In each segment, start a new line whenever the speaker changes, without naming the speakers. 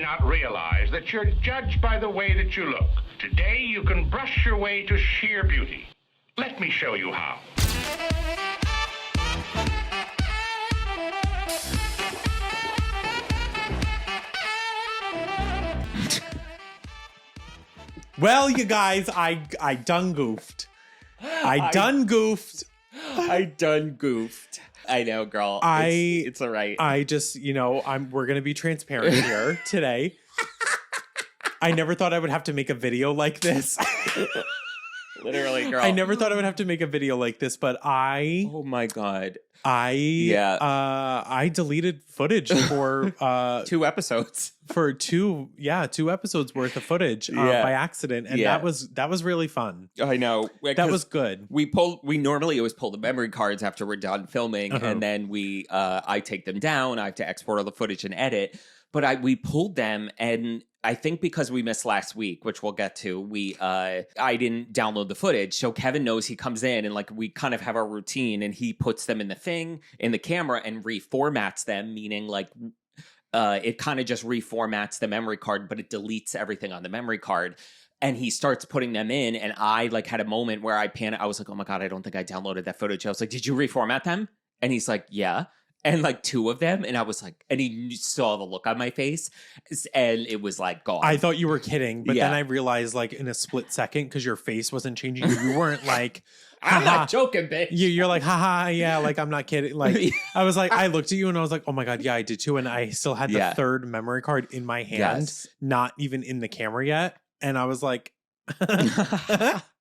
not realize that you're judged by the way that you look. Today, you can brush your way to sheer beauty. Let me show you how.
Well, you guys, I done goofed. I done goofed.
I know, girl. It's all right.
I just, we're going to be transparent here today. I never thought I would have to make a video like this.
Literally, girl.
I never thought I would have to make a video like this, but
oh my God.
I deleted footage for
2 episodes.
For 2 episodes worth of footage by accident, and that was really fun.
I know.
That was good.
We normally always pull the memory cards after we're done filming, and then I take them down. I have to export all the footage and edit. But we pulled them, and I think because we missed last week, which we'll get to, I didn't download the footage. So Kevin knows, he comes in and we kind of have our routine, and he puts them in the camera and reformats them, meaning it kind of just reformats the memory card, but it deletes everything on the memory card. And he starts putting them in, and I had a moment where I panicked. I was like, oh my God, I don't think I downloaded that footage. I was like, did you reformat them? And he's like, yeah. And 2 of them, and I was like, and he saw the look on my face, and it was gone.
I thought you were kidding, but then I realized in a split second, because your face wasn't changing, you weren't like,
I'm not joking, bitch.
You're like, haha, yeah, I'm not kidding. I was like, I looked at you and I was like, oh my God, yeah, I did too. And I still had the third memory card in my hand, not even in the camera yet. And I was like,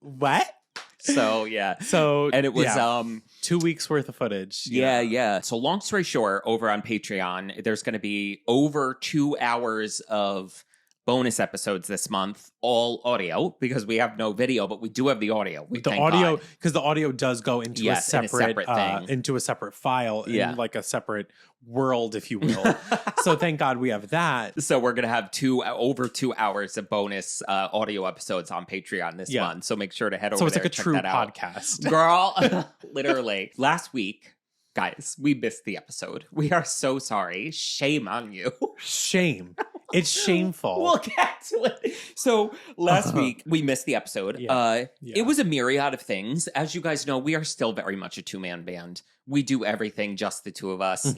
what?
So, yeah.
And
it was
2 weeks worth of footage.
Yeah. So long story short, over on Patreon, there's going to be over 2 hours of bonus episodes this month, all audio, because we have no video, but we do have the audio.
Because the audio does go into a separate
thing.
Into a separate file, in a separate world, if you will. So thank God we have that.
So we're gonna have over 2 hours of bonus audio episodes on Patreon this month. So make sure to head over.
So it's
there,
like a true podcast,
girl. Literally, last week, guys, we missed the episode. We are so sorry. Shame on you.
Shame. It's shameful.
We'll get to it. So last week we missed the episode. It was a myriad of things. As you guys know, we are still very much a 2-man band. We do everything just the 2 of us.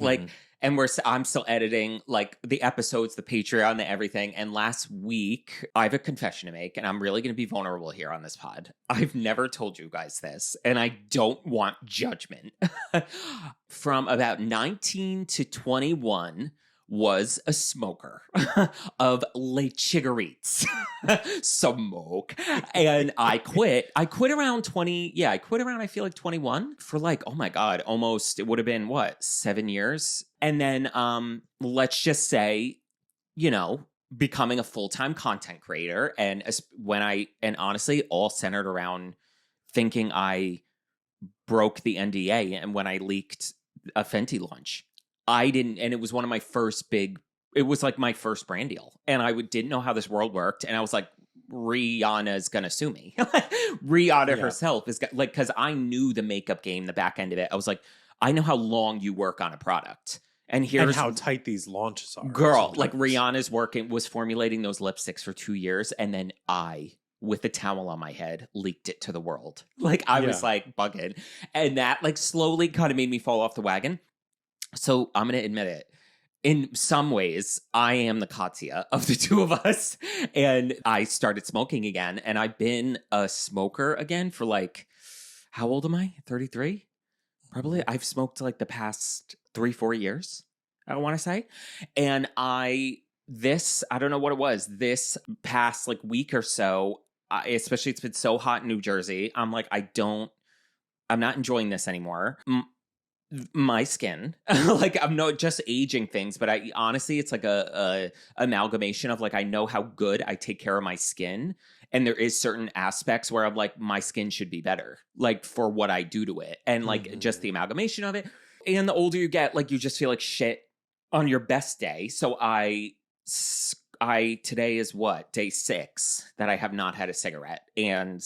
And I'm still editing the episodes, the Patreon, the everything. And last week I have a confession to make, and I'm really going to be vulnerable here on this pod. I've never told you guys this, and I don't want judgment. From about 19 to 21, was a smoker of Le Cigarettes. Smoke. And I quit. I quit around 20. Yeah, I quit around, I feel 21 for oh my God, almost, it would have been 7 years. And then let's just say, becoming a full-time content creator. And honestly, all centered around thinking I broke the NDA and when I leaked a Fenty launch. I didn't, and it was one of my first it was my first brand deal. And I didn't know how this world worked. And I was like, Rihanna's gonna sue me. Rihanna herself is because I knew the makeup game, the back end of it. I was like, I know how long you work on a product. And
how tight these launches are.
Girl, Rihanna's was formulating those lipsticks for 2 years. And then with a towel on my head, leaked it to the world. I was bugging. And that slowly kind of made me fall off the wagon. So I'm going to admit it. In some ways, I am the Katya of the 2 of us. And I started smoking again. And I've been a smoker again for how old am I? 33? Probably. I've smoked the past 3-4 years, I want to say. And I don't know what it was. This past week or so, especially it's been so hot in New Jersey. I'm I'm not enjoying this anymore. My skin, I'm not just aging things, but I honestly, it's a amalgamation of I know how good I take care of my skin, and there is certain aspects where I'm my skin should be better, for what I do to it, and just the amalgamation of it. And the older you get, you just feel like shit on your best day. So today is day 6 that I have not had a cigarette, and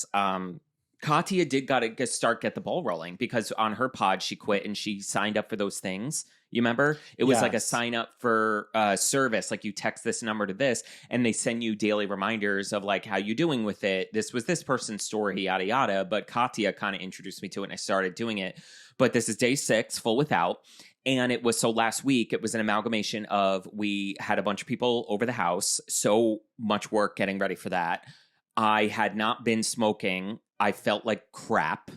Katya did get the ball rolling because on her pod she quit and she signed up for those things. You remember? It was like a sign up for service. Like you text this number to this and they send you daily reminders of like how you doing with it. This was this person's story, yada, yada. But Katya kind of introduced me to it and I started doing it. But this is day 6, full without. And it was so last week, it was an amalgamation of we had a bunch of people over the house. So much work getting ready for that. I had not been smoking. I felt like crap.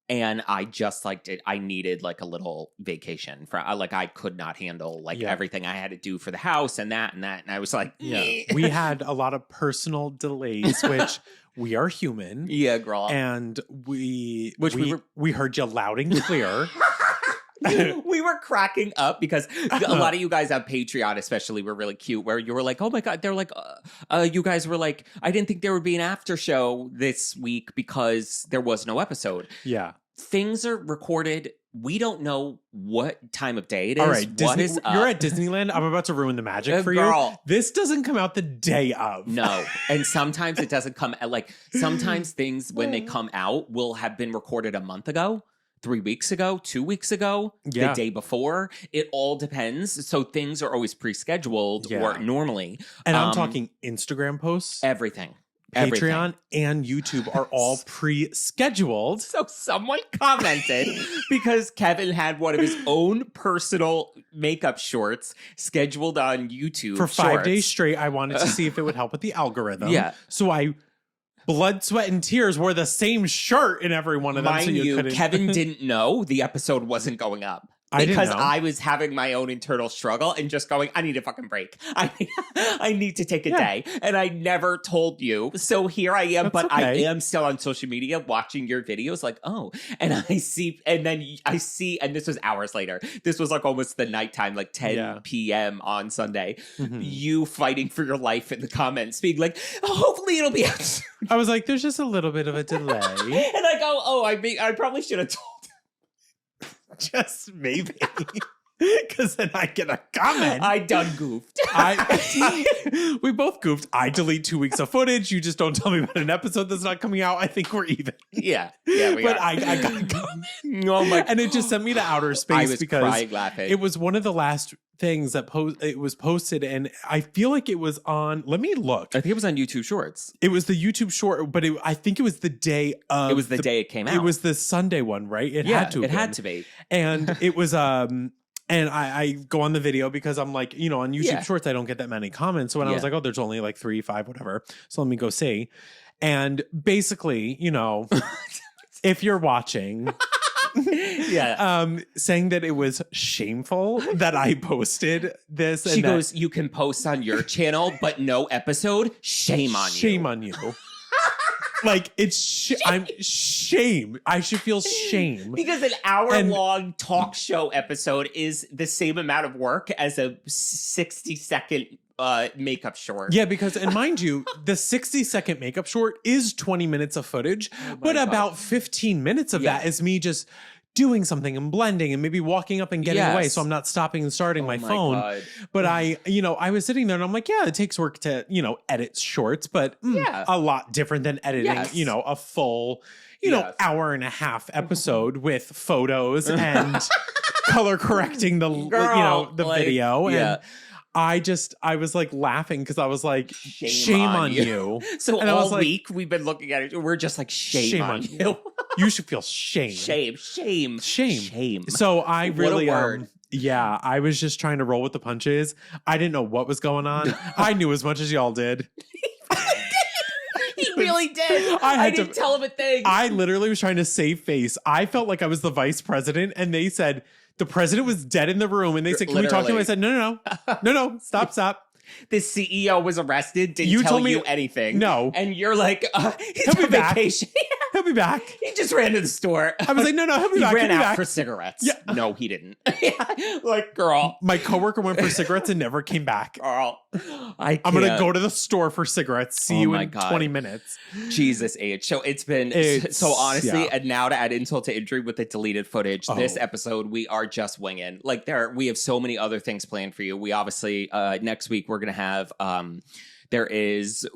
And I just I needed like a little vacation for like I could not handle everything I had to do for the house and that. And I was like,
we had a lot of personal delays, which we are human.
Yeah, girl.
And we heard you loud and clear.
We were cracking up because a lot of you guys on Patreon especially were really cute where you were like, oh my God, they're like, you guys were like, I didn't think there would be an after show this week because there was no episode.
Yeah.
Things are recorded. We don't know what time of day it is.
All right,
what is up?
You're at Disneyland. I'm about to ruin the magic for you. This doesn't come out the day of.
No. And sometimes it doesn't come sometimes things when they come out will have been recorded a month ago. 3 weeks ago, 2 weeks ago, the day before. It all depends. So things are always pre-scheduled or normally.
And I'm talking Instagram posts.
Everything.
Patreon and YouTube are all pre-scheduled.
So someone commented because Kevin had one of his own personal makeup shorts scheduled on YouTube.
For 5 days straight, I wanted to see if it would help with the algorithm.
Yeah.
So I... blood, sweat, and tears wore the same shirt in every one of them.
Mind you, Kevin didn't know the episode wasn't going up. Because I was having my own internal struggle and just going, I need a fucking break. I need to take a day. And I never told you. So here I am, I am still on social media watching your videos like, oh. And I see, and this was hours later. This was like almost the nighttime, like 10 p.m. on Sunday. Mm-hmm. You fighting for your life in the comments, being like, oh, hopefully it'll be out soon.
I was like, there's just a little bit of a delay.
And I go, oh, I probably should have told
just maybe. Because then I get a comment.
I done goofed.
We both goofed. I delete 2 weeks of footage. You just don't tell me about an episode that's not coming out. I think we're even.
Yeah, we
but
are.
I got a comment.
Oh my!
And it just sent me to outer space.
I was
because
crying laughing.
It was one of the last things that it was posted, and I feel like it was on. Let me look.
I think it was on YouTube Shorts.
It was the YouTube short, but I think it was the day of.
It was the day it came out.
It was the Sunday one, right? It had to be. And it was And I go on the video because I'm like, on YouTube Shorts, I don't get that many comments. So when I was like, oh, there's only like 3, 5, whatever. So let me go see. And basically, if you're watching, saying that it was shameful that I posted this.
She goes, you can post on your channel, but no episode. Shame on you.
Shame on you. Like I'm shame. I should feel shame
because an hour-long talk show episode is the same amount of work as a 60-second makeup short.
Yeah, because and mind you, the 60-second makeup short is 20 minutes of footage, but about 15 minutes of that is me just doing something and blending and maybe walking up and getting away, so I'm not stopping and starting my phone.
God.
But I was sitting there and I'm like, yeah, it takes work to edit shorts, but a lot different than editing a full hour and a half episode with photos and color correcting the video. And I was like laughing because I was like, shame on you.
So and all week we've been looking at it. We're just like, shame on you.
You should feel shame.
Shame.
So I really, I was just trying to roll with the punches. I didn't know what was going on. I knew as much as y'all did.
He really did. I didn't tell him a thing.
I literally was trying to save face. I felt like I was the vice president and they said, the president was dead in the room and they said, can we talk to him? I said, no, stop.
The CEO was arrested, didn't tell you anything.
No.
And you're like, he's
on
vacation.
He'll be back.
He just ran to the store.
I was like, no, he'll be back.
He ran out for cigarettes. Yeah. No, he didn't. Like, girl.
My coworker went for cigarettes and never came back.
Girl. I'm
going to go to the store God. See you in 20 minutes.
Jesus H. So it's been, so honestly, and now to add insult to injury with the deleted footage, this episode, we are just winging. Like, we have so many other things planned for you. We obviously, next week, we're going to have, there is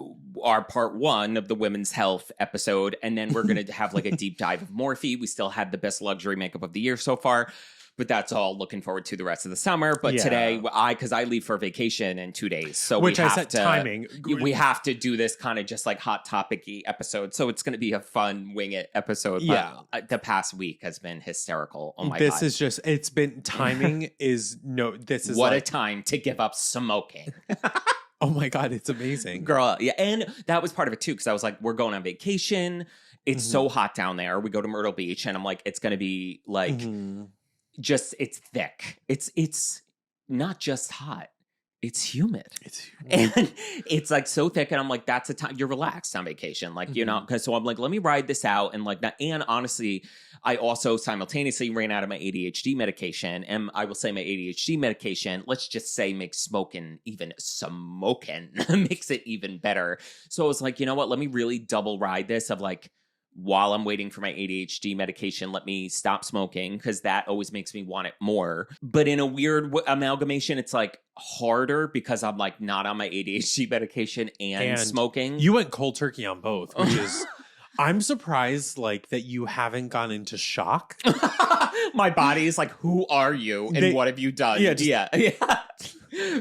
our part 1 of the women's health episode. And then we're going to have like a deep dive of Morphe. We still had the best luxury makeup of the year so far. But that's all looking forward to the rest of the summer. But today, because I leave for vacation in 2 days. So
which I set timing.
We have to do this kind of just like hot topic-y episode. So it's going to be a fun wing it episode.
Yeah.
But the past week has been hysterical. Oh my God.
This is just, it's been, timing is this is
what
like,
a time to give up smoking.
Oh my God, it's amazing.
Girl, yeah. And that was part of it too. Because I was like, we're going on vacation. It's so hot down there. We go to Myrtle Beach. And I'm like, it's going to be like... Just it's thick. It's not just hot. It's humid. And it's like so thick. And I'm like, that's a time you're relaxed on vacation. Like, you know, because so I'm like, let me ride this out. And like that. And honestly, I also simultaneously ran out of my ADHD medication. And I will say my ADHD medication, let's just say makes smoking makes it even better. So I was like, you know what? Let me really double ride this of like, while I'm waiting for my ADHD medication, let me stop smoking because that always makes me want it more. But in a weird amalgamation, it's like harder because I'm like not on my ADHD medication and smoking.
You went cold turkey on both, which is... I'm surprised like that you haven't gone into shock.
My body is like, who are you and what have you done? Yeah.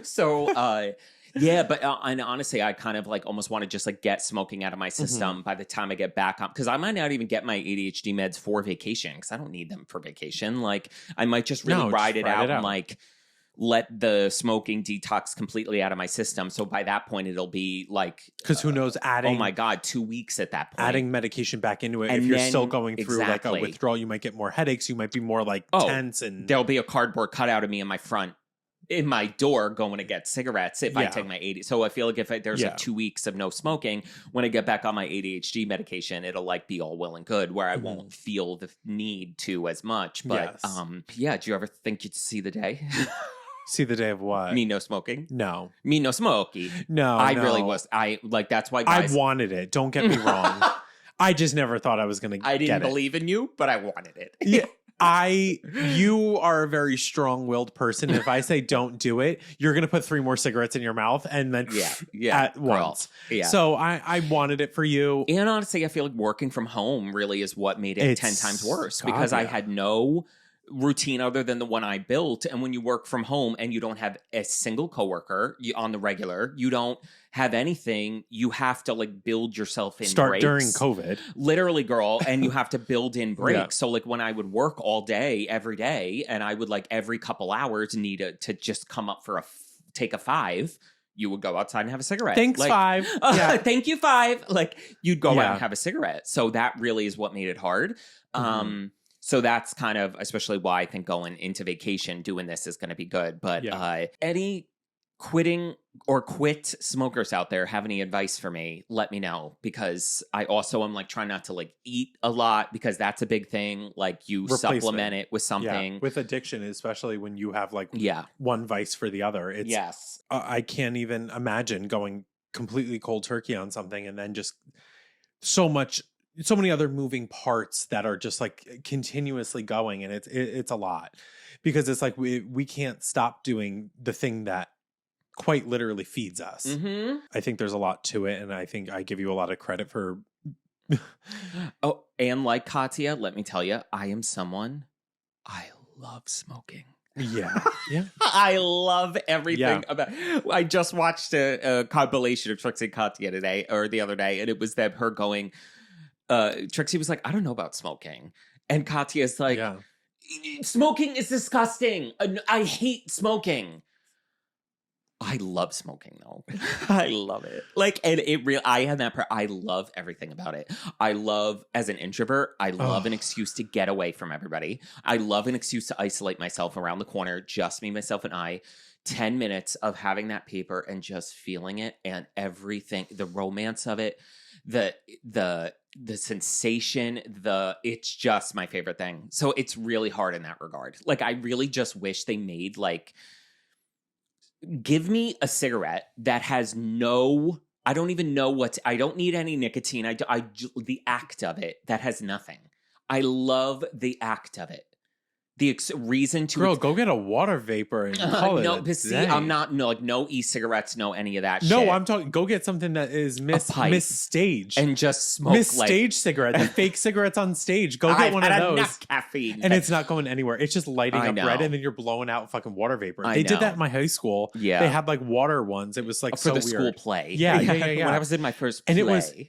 So, yeah, but and honestly, I kind of like almost want to just like get smoking out of my system by the time I get back on, because I might not even get my ADHD meds for vacation because I don't need them for vacation. Like I might just really ride it out and like let the smoking detox completely out of my system. So by that point, it'll be like,
because who knows, adding,
oh my God, 2 weeks at that point,
adding medication back into it. And if you're still going through like a withdrawal, you might get more headaches. You might be more like tense, and
there'll be a cardboard cutout of me in my door going to get cigarettes if I take my ADHD. So I feel like if there's like 2 weeks of no smoking, when I get back on my ADHD medication, it'll like be all well and good where I won't feel the need to as much. But do you ever think you'd see the day?
See the day of what?
Me no smoking?
No.
Me no smoking?
No.
I really was. I like, that's why guys...
I wanted it. Don't get me wrong. I just never thought I was going to get it.
I didn't believe in you, but I wanted it.
Yeah. You are a very strong-willed person. If I say don't do it, you're going to put 3 more cigarettes in your mouth and then at once. Yeah. So I wanted it for you.
And honestly, I feel like working from home really is what made it 10 times worse because I had no routine other than the one I built. And when you work from home and you don't have a single coworker on the regular, you don't have anything, you have to like build yourself in
breaks.
During
COVID.
Literally, girl. And you have to build in breaks. Yeah. So like when I would work all day, every day, and I would like every couple hours need to just come up for take a 5, you would go outside and have a cigarette.
Thanks,
like,
5. Yeah.
Thank you, 5. Like you'd go out and have a cigarette. So that really is what made it hard. So that's kind of especially why I think going into vacation doing this is going to be good. But any quitting or quit smokers out there have any advice for me, let me know, because I also am like trying not to like eat a lot because that's a big thing. Like you supplement it with something.
Yeah. With addiction, especially when you have like one vice for the other. It's I can't even imagine going completely cold turkey on something and then just so many other moving parts that are just like continuously going, and it's a lot because it's like we can't stop doing the thing that quite literally feeds us. I think there's a lot to it, and I think I give you a lot of credit for
and like Katya, let me tell you, I am someone, I love smoking.
Yeah.
I love everything about. I just watched a compilation of Trixie and Katya the other day, and it was her going. Trixie was like, I don't know about smoking. And Katya's like, smoking is disgusting. I hate smoking. I love smoking though. I love it. Like, and I had that I love everything about it. I love, as an introvert, I love an excuse to get away from everybody. I love an excuse to isolate myself around the corner, just me, myself, and I. 10 minutes of having that paper and just feeling it and everything, the romance of it, the sensation, it's just my favorite thing. So it's really hard in that regard. Like I really just wish they made give me a cigarette that has I don't even know I don't need any nicotine. The act of it that has nothing. I love the act of it. The reason to
Girl, go get a water vapor and call it.
No, but see, I'm not no e-cigarettes, no any of that shit.
No, I'm talking. Go get something that is miss stage
and just smoke
miss stage cigarette, the fake cigarettes on stage. Go get one of those.
Enough caffeine,
and it's not going anywhere. It's just lighting up red, and then you're blowing out fucking water vapor. They did that in my high school.
Yeah,
they had like water ones. It was like
for
so
the
weird.
School play.
Yeah.
When I was in my first play,
and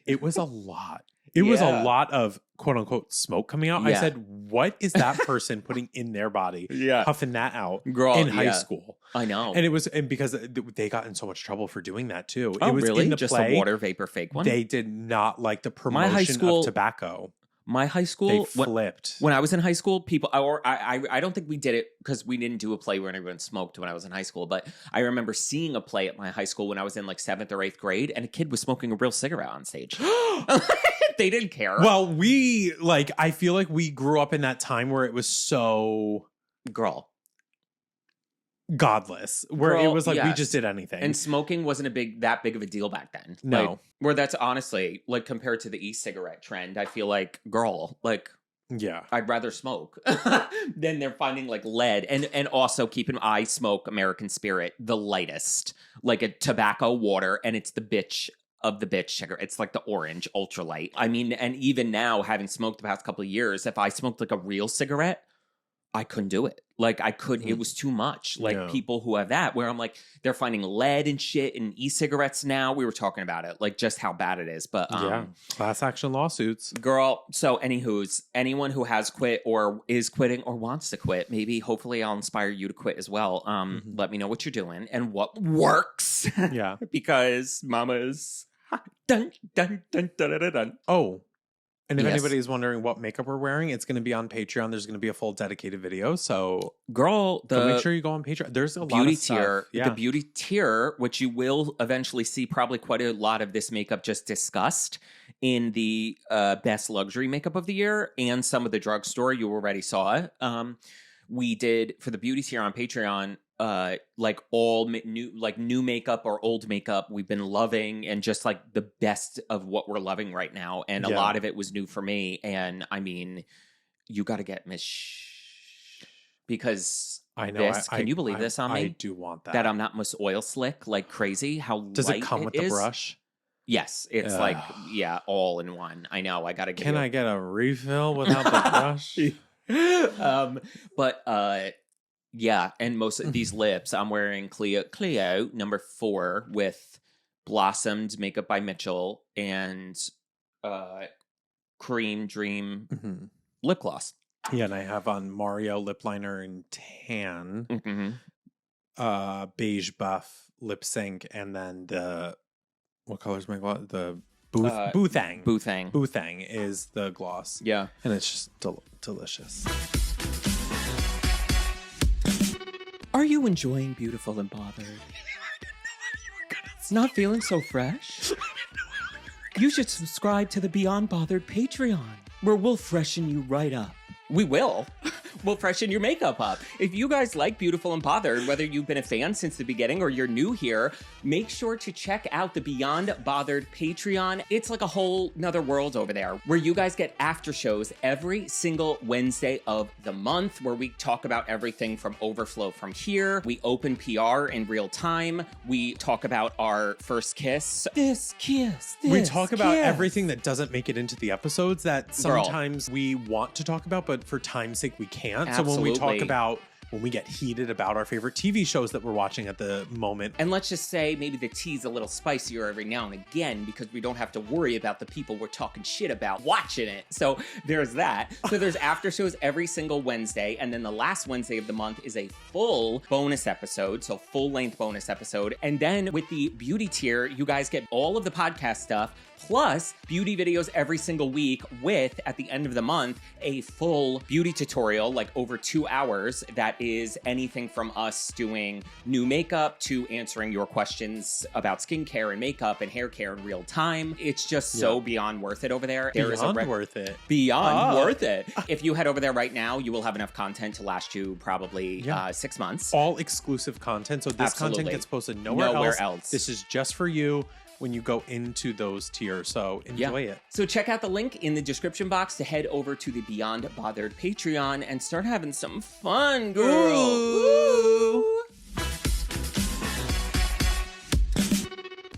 it was a lot. It was a lot of quote unquote smoke coming out. I said, what is that person putting in their body? Puffing that out in high school.
I know.
And because they got in so much trouble for doing that too.
Oh,
it was
really?
In the
Just
play,
a water vapor fake one?
They did not like the promotion of tobacco.
My high school,
they flipped.
When I was in high school, people, I don't think we did it because we didn't do a play where everyone smoked when I was in high school. But I remember seeing a play at my high school when I was in like 7th or 8th grade, and a kid was smoking a real cigarette on stage. They didn't care.
Well, I feel like we grew up in that time where it was so godless, where it was like we just did anything,
and smoking wasn't that big of a deal back then.
No,
like, where that's honestly like compared to the e-cigarette trend, I feel like I'd rather smoke than they're finding like lead, and also keep an eye smoke American Spirit, the lightest, like a tobacco water, and it's the bitch of the bitch cigarette. It's like the orange ultralight. I mean, and even now, having smoked the past couple of years, if I smoked like a real cigarette, I couldn't do it. Like I couldn't, it was too much. Like people who have that, where I'm like, they're finding lead and shit in e-cigarettes now. We were talking about it, like just how bad it is. But
class action lawsuits.
Girl, so anyone who has quit or is quitting or wants to quit, maybe hopefully I'll inspire you to quit as well. Let me know what you're doing and what works.
Yeah.
Because mamas dun dun dun dun dun dun.
Oh. And if anybody is wondering what makeup we're wearing, it's going to be on Patreon. There's going to be a full dedicated video. So,
girl,
make sure you go on Patreon. There's a lot of
tier,
stuff. Yeah.
The beauty tier, which you will eventually see probably quite a lot of this makeup just discussed in the best luxury makeup of the year and some of the drugstore. You already saw it. We did for the beauty tier on Patreon. Like all new makeup or old makeup we've been loving, and just like the best of what we're loving right now, and a lot of it was new for me. And I mean, you got to get Miss because
I know.
Can you believe this on me?
I do want that.
That I'm not Miss Oil Slick like crazy. How
does it come with the brush?
Yes, it's like all in one. I know. I gotta get.
Can I get a refill without the brush?
Yeah, and most of these lips, I'm wearing Clio number 4 with Blossomed makeup by Mitchell and Cream Dream lip gloss.
Yeah, and I have on Mario lip liner in tan, beige buff lip sync, and then what color is my gloss? The Boothang. Boothang is the gloss.
Yeah,
and it's just delicious.
Are you enjoying Beautiful and Bothered? Not feeling so fresh? You should subscribe to the Beyond Bothered Patreon, where we'll freshen you right up. We will. We'll freshen your makeup up. If you guys like Beautiful and Bothered, whether you've been a fan since the beginning or you're new here, make sure to check out the Beyond Bothered Patreon. It's like a whole nother world over there, where you guys get after shows every single Wednesday of the month, where we talk about everything from Overflow from here. We open PR in real time. We talk about our first kiss.
We talk about everything that doesn't make it into the episodes that sometimes we want to talk about, but for time's sake, we can't.
Absolutely.
So when we talk about, when we get heated about our favorite TV shows that we're watching at the moment.
And let's just say maybe the tea's a little spicier every now and again, because we don't have to worry about the people we're talking shit about watching it. So there's that. So there's after shows every single Wednesday. And then the last Wednesday of the month is a full bonus episode. So full length bonus episode. And then with the beauty tier, you guys get all of the podcast stuff, plus beauty videos every single week with, at the end of the month, a full beauty tutorial, like over 2 hours, that is anything from us doing new makeup to answering your questions about skincare and makeup and hair care in real time. It's just so beyond worth it over there.
Beyond worth it.
Beyond worth it. If you head over there right now, you will have enough content to last you probably 6 months.
All exclusive content. So this content gets posted nowhere else. This is just for you. when you go into those tiers. So enjoy it.
So check out the link in the description box to head over to the Beyond Bothered Patreon and start having some fun, girl. Ooh.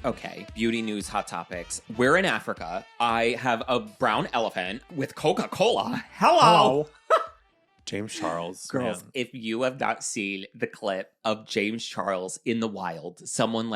Okay, beauty news, hot topics. We're in Africa. I have a brown elephant with Coca-Cola. Hello.
James Charles.
Girls,
man.
if you have not seen the clip of James Charles in the wild, someone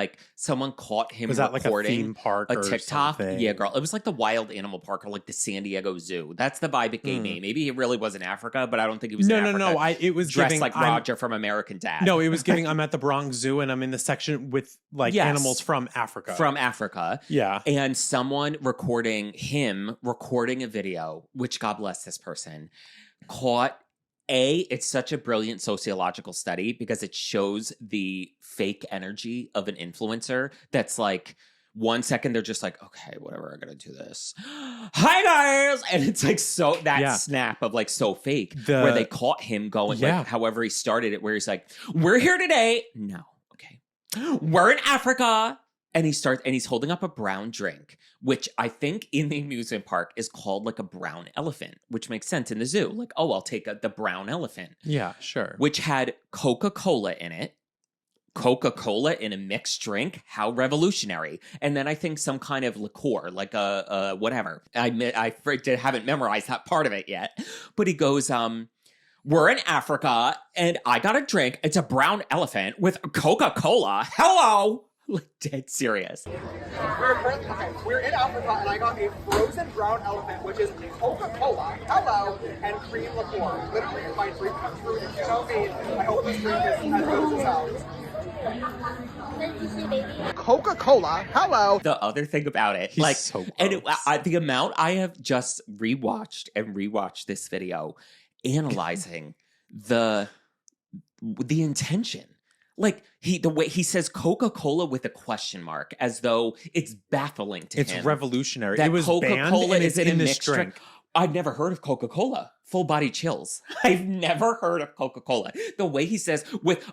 caught him
was that like a
recording
theme park
a
or
TikTok.
something?
Yeah, girl. It was like the wild animal park or like the San Diego Zoo. That's the vibe it gave me. Maybe it really was in Africa, but I don't think it was in Africa.
No. It was
dressed
giving,
like Roger from American Dad.
No, it was giving, I'm at the Bronx Zoo and I'm in the section with like animals from Africa.
From Africa.
Yeah.
And someone recording a video, which God bless this person, caught it's such a brilliant sociological study because it shows the fake energy of an influencer that's like 1 second they're just like, okay, whatever, I gotta do this. Hi guys! And it's like so that snap of like so fake where they caught him going like however he started it, where he's like, we're here today. No, okay. We're in Africa. And he's holding up a brown drink, which I think in the amusement park is called like a brown elephant, which makes sense in the zoo. Like, oh, I'll take the brown elephant.
Yeah, sure.
Which had Coca-Cola in it. Coca-Cola in a mixed drink. How revolutionary. And then I think some kind of liqueur, like a whatever. I haven't memorized that part of it yet. But he goes, we're in Africa and I got a drink. It's a brown elephant with Coca-Cola. Hello. Like dead serious.
We're in Africa and I got a frozen brown elephant, which is Coca-Cola, hello, and cream liqueur. Literally, if my dream comes true, if you know me, I hope this drink is as good as it sounds. Coca-Cola, hello.
The other thing about it,
He's so gross.
and the amount I have just rewatched this video, analyzing the intention. Like the way he says Coca-Cola with a question mark, as though it's baffling to him.
It's revolutionary.
That
it was
Coca-Cola
banned
is in a mixed
drink.
I've never heard of Coca-Cola. Full body chills. I've never heard of Coca-Cola. The way he says,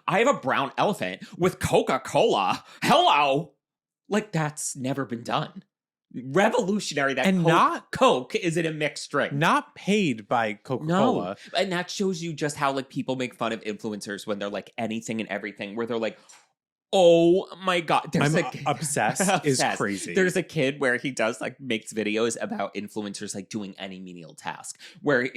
I have a brown elephant with Coca-Cola. Hello. Like that's never been done. Revolutionary that Coke is in a mixed drink.
Not paid by Coca-Cola.
No. And that shows you just how like people make fun of influencers when they're like anything and everything, where they're like, oh my God.
Obsessed is crazy.
There's a kid where he does like makes videos about influencers like doing any menial task where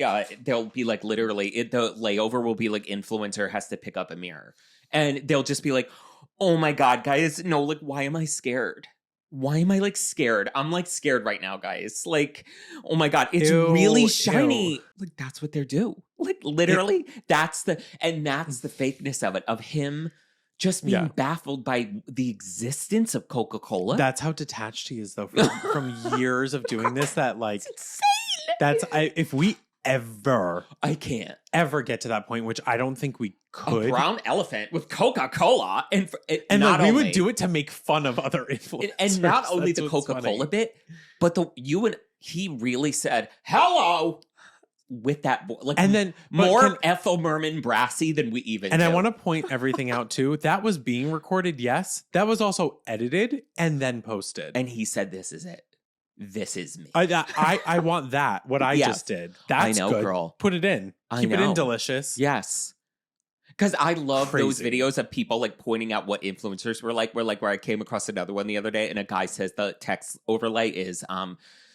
they'll be like literally the layover will be like influencer has to pick up a mirror and they'll just be like, oh my God, guys. No, like, why am I scared? Why am I like scared? I'm like scared right now, guys. Like, oh my God, it's really shiny. Ew. Like, that's what they do. Like, literally, that's the fakeness of it, of him just being baffled by the existence of Coca-Cola.
That's how detached he is, though, from years of doing this. That like,
it's
insane. If we
I can't
ever get to that point, which I don't think we could.
A brown elephant with Coca-Cola, and
we would do it to make fun of other influencers.
And not only the Coca-Cola bit, but he really said hello with that like, and then more Ethel Merman brassy than we even.
And
do.
I want to point everything out too. That was being recorded, yes. That was also edited and then posted.
And he said, "This is it. This is me."
I want that. What I just did. That's
I know,
good.
Girl.
Put it in. Keep it in, delicious.
Yes. Because I love those videos of people like pointing out what influencers were like. Where I came across another one the other day, and a guy says the text overlay is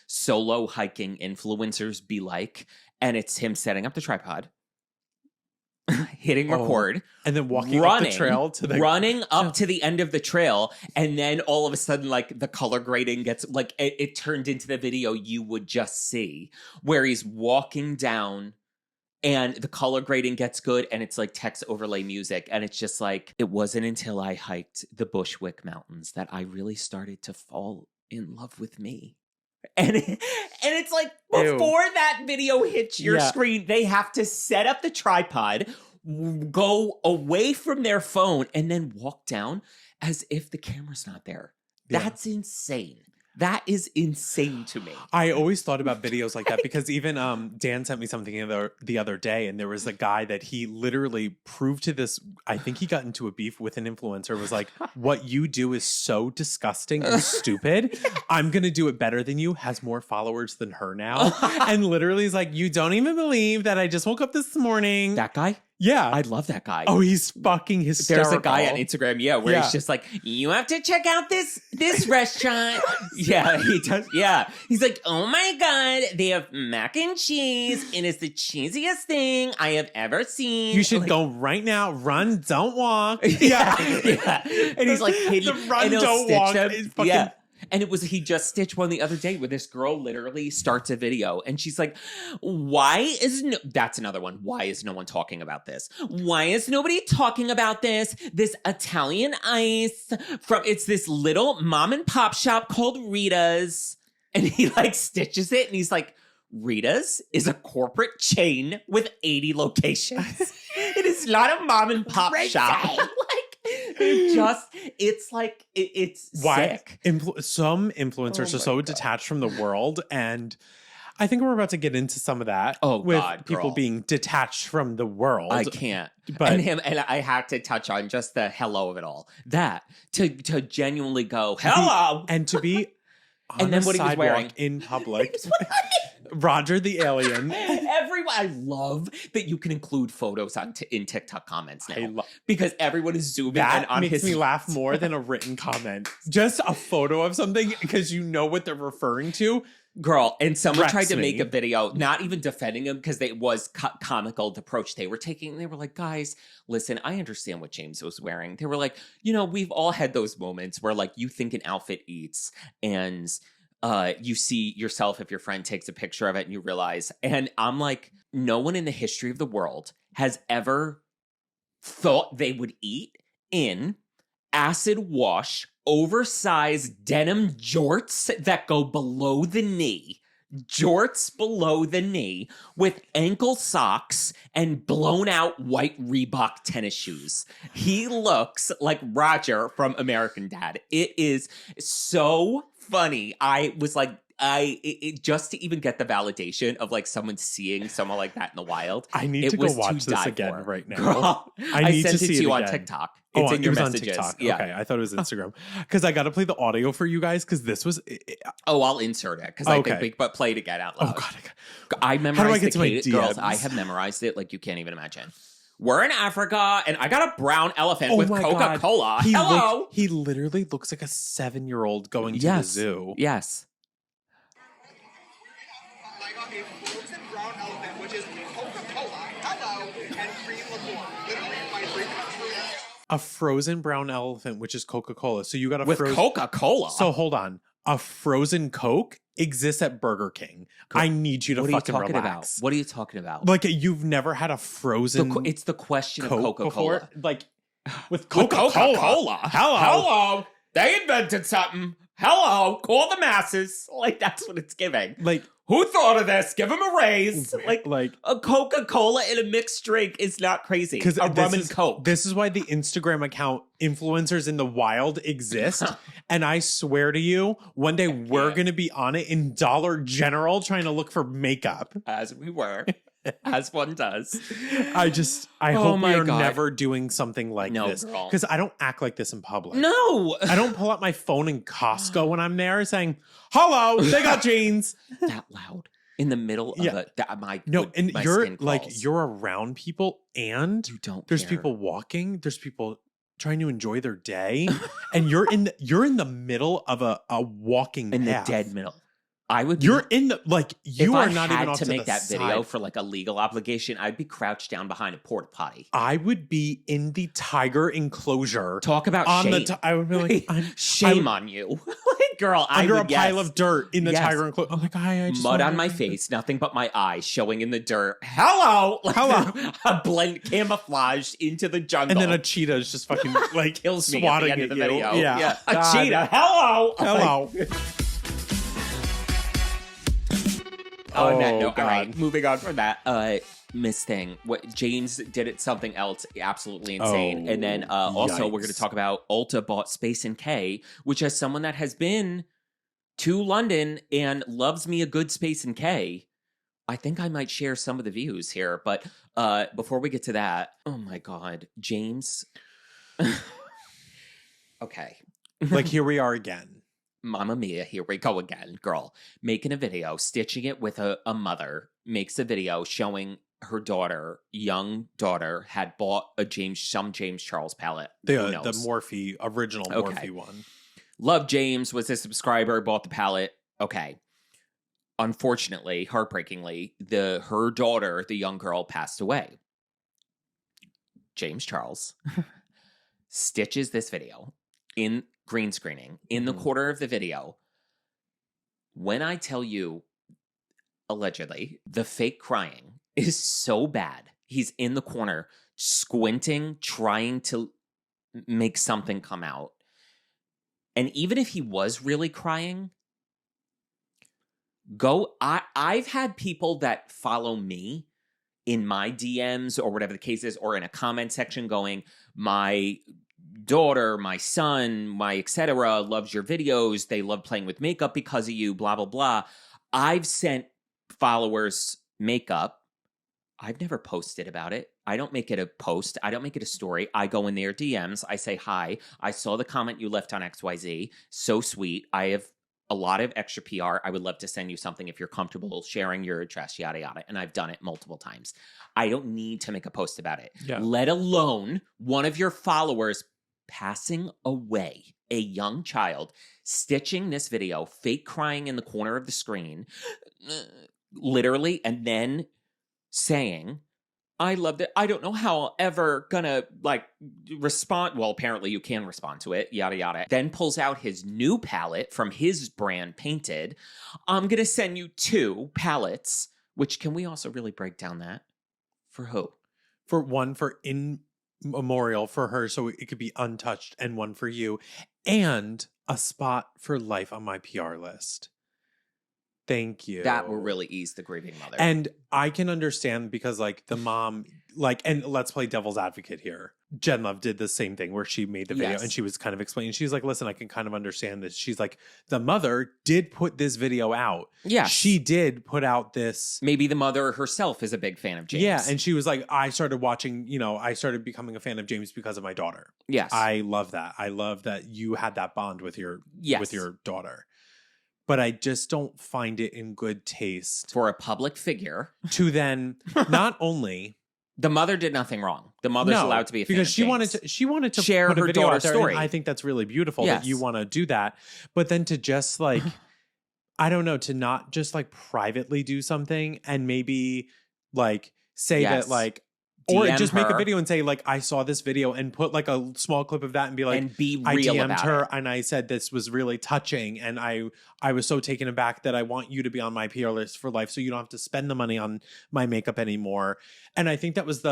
solo hiking influencers be like, and it's him setting up the tripod, hitting record,
and then walking up the trail
running up to the end of the trail, and then all of a sudden, like the color grading gets like it turned into the video you would just see, where he's walking down. And the color grading gets good, and it's like text overlay music. And it's just like, it wasn't until I hiked the Bushwick Mountains that I really started to fall in love with me. And it's like, before that video hits your screen, they have to set up the tripod, go away from their phone, and then walk down as if the camera's not there. That's insane. That is insane to me.
I always thought about videos like that because even Dan sent me something the other day, and there was a guy that he literally proved to this. I think he got into a beef with an influencer. Was like, "What you do is so disgusting and stupid. I'm gonna do it better than you." Has more followers than her now, and literally is like, "You don't even believe that I just woke up this morning."
That guy?
Yeah.
I love that guy.
Oh, he's fucking hysterical.
There's a guy on Instagram, where he's just like, you have to check out this restaurant. Yeah, he does. Yeah. He's like, oh my God, they have mac and cheese. And it's the cheesiest thing I have ever seen.
You should go right now. Run, don't walk.
Yeah. And he's like,
the run, don't walk. Is fucking...
Yeah. And he just stitched one the other day where this girl literally starts a video and she's like, that's another one. Why is no one talking about this? Why is nobody talking about this? This Italian ice it's this little mom and pop shop called Rita's. And he like stitches it and he's like, Rita's is a corporate chain with 80 locations. It is not a mom and pop shop. It's sick.
Some influencers are so detached from the world, and I think we're about to get into some of that. With people being detached from the world.
I can't. But and I had to touch on just the hello of it all. That to genuinely go hello
and to be on
and then
the
what he was
sidewalk
wearing
in public. Roger the alien.
Everyone, I love that you can include photos in TikTok comments now because everyone is zooming
that
in on
makes me laugh more than a written comment. Just a photo of something because you know what they're referring to.
Girl, and someone tried to make a video, not even defending him because it was comical the approach they were taking. They were like, guys, listen, I understand what James was wearing. They were like, we've all had those moments where like you think an outfit eats and you see yourself if your friend takes a picture of it and you realize, and I'm like, no one in the history of the world has ever thought they would eat in acid wash, oversized denim jorts that go below the knee. Jorts below the knee with ankle socks and blown out white Reebok tennis shoes. He looks like Roger from American Dad. It is so funny. I was like, just to even get the validation of like someone seeing someone like that in the wild.
I need to go watch this again right now.
Girl, I sent it to you on TikTok. It's in your messages.
On TikTok. Yeah. Okay, I thought it was Instagram because I got to play the audio for you guys because this was.
I'll insert it because I think but play to get out loud.
Oh God,
I memorized the girls. I have memorized it like you can't even imagine. We're in Africa, and I got a brown elephant with Coca-Cola. Hello.
He literally looks like a 7-year-old going to the zoo.
Yes.
I got a frozen brown elephant, which is Coca-Cola, hello, and cream liqueur. Literally my dream come true.
A frozen brown elephant, which is Coca-Cola. So you got
with Coca-Cola.
So hold on. A frozen Coke exists at Burger King. I need you to fucking relax.
What are you talking about?
Like you've never had a frozen
it's the question of
Coke
Coca-Cola.
Before? Like with Coca-Cola.
Hello. They invented something. Hello. Call the masses. Like that's what it's giving.
Like
who thought of this? Give them a raise.
Like
a Coca-Cola in a mixed drink is not crazy. Because a rum and Coke.
This is why the Instagram account Influencers in the Wild exist. And I swear to you, one day we're going to be on it in Dollar General trying to look for makeup.
As we were. As one does.
I hope we are never doing something like this. Because I don't act like this in public.
No.
I don't pull out my phone in Costco when I'm there saying, hello, they got jeans.
That loud. In the middle of
you're around people and
you don't
there's
care.
people walking, there's people trying to enjoy their day, and you're in the middle of a walking
in
path.
The dead middle. I would.
You're in the you are not even off
to make that
side.
video for like a legal obligation. I'd be crouched down behind a porta potty.
I would be in the tiger enclosure.
Talk about
on
shame.
I would be like,
shame on you, like, girl.
Under a pile of dirt in the tiger enclosure. I'm like, I just
mud on my face, nothing but my eyes showing in the dirt. Hello,
hello.
A blend camouflaged into the jungle,
and then a cheetah is just fucking like
kills me
swatting
at the end of the
you.
video.
Yeah,
a cheetah. Hello. On that note, all right, moving on from that Miss thing. What James did it something else absolutely insane. And then also we're going to talk about Ulta bought SpaceNK, which as someone that has been to London and loves me a good SpaceNK. I think I might share some of the views here, but before we get to that, oh my God, James. Okay.
Like, here we are again.
Mamma mia, here we go again, girl. Making a video, stitching it with a mother, makes a video showing her daughter, young daughter, had bought some James Charles palette.
The Morphe, original Morphe one.
Love James, was a subscriber, bought the palette. Okay. Unfortunately, heartbreakingly, her daughter, the young girl, passed away. James Charles stitches this video in green screening in the corner of the video. When I tell you, allegedly, the fake crying is so bad. He's in the corner, squinting, trying to make something come out. And even if he was really crying, I've had people that follow me in my DMs or whatever the case is, or in a comment section going, my daughter, my son, my etc. loves your videos. They love playing with makeup because of you, blah, blah, blah. I've sent followers makeup. I've never posted about it. I don't make it a post. I don't make it a story. I go in their DMs. I say, hi, I saw the comment you left on XYZ. So sweet. I have a lot of extra PR. I would love to send you something if you're comfortable sharing your address, yada, yada. And I've done it multiple times. I don't need to make a post about it. Yeah. Let alone one of your followers passing away, a young child, stitching this video, fake crying in the corner of the screen, literally, and then saying, I loved it. I don't know how I'll ever gonna respond. Well, apparently you can respond to it, yada, yada. Then pulls out his new palette from his brand, Painted. I'm gonna send you 2 palettes, which can we also really break down that? For who?
For one, for in memorial for her, so it could be untouched, and one for you, and a spot for life on my PR list. Thank you.
That will really ease the grieving mother.
And I can understand because the mom, and let's play devil's advocate here. Jen Love did the same thing where she made the video and she was kind of explaining. She's like, listen, I can kind of understand this. She's like, the mother did put this video out. Yeah. She did put out this.
Maybe the mother herself is a big fan of James.
Yeah. And she was like, I started watching, I started becoming a fan of James because of my daughter.
Yes.
I love that. I love that you had that bond with your daughter. But I just don't find it in good taste
for a public figure
to then not only
the mother did nothing wrong. The mother's allowed to be a fan
because
of
she wanted to
share
put a
her
video
daughter's
out there,
story.
and I think that's really beautiful that you want to do that. But then to just I don't know, to not just privately do something and maybe say that or
DM
just
her.
make a video and say I saw this video and put a small clip of that and be
and be
I
real
DM'd
about
her
it.
and I said this was really touching and I was so taken aback that I want you to be on my PR list for life so you don't have to spend the money on my makeup anymore. And I think that was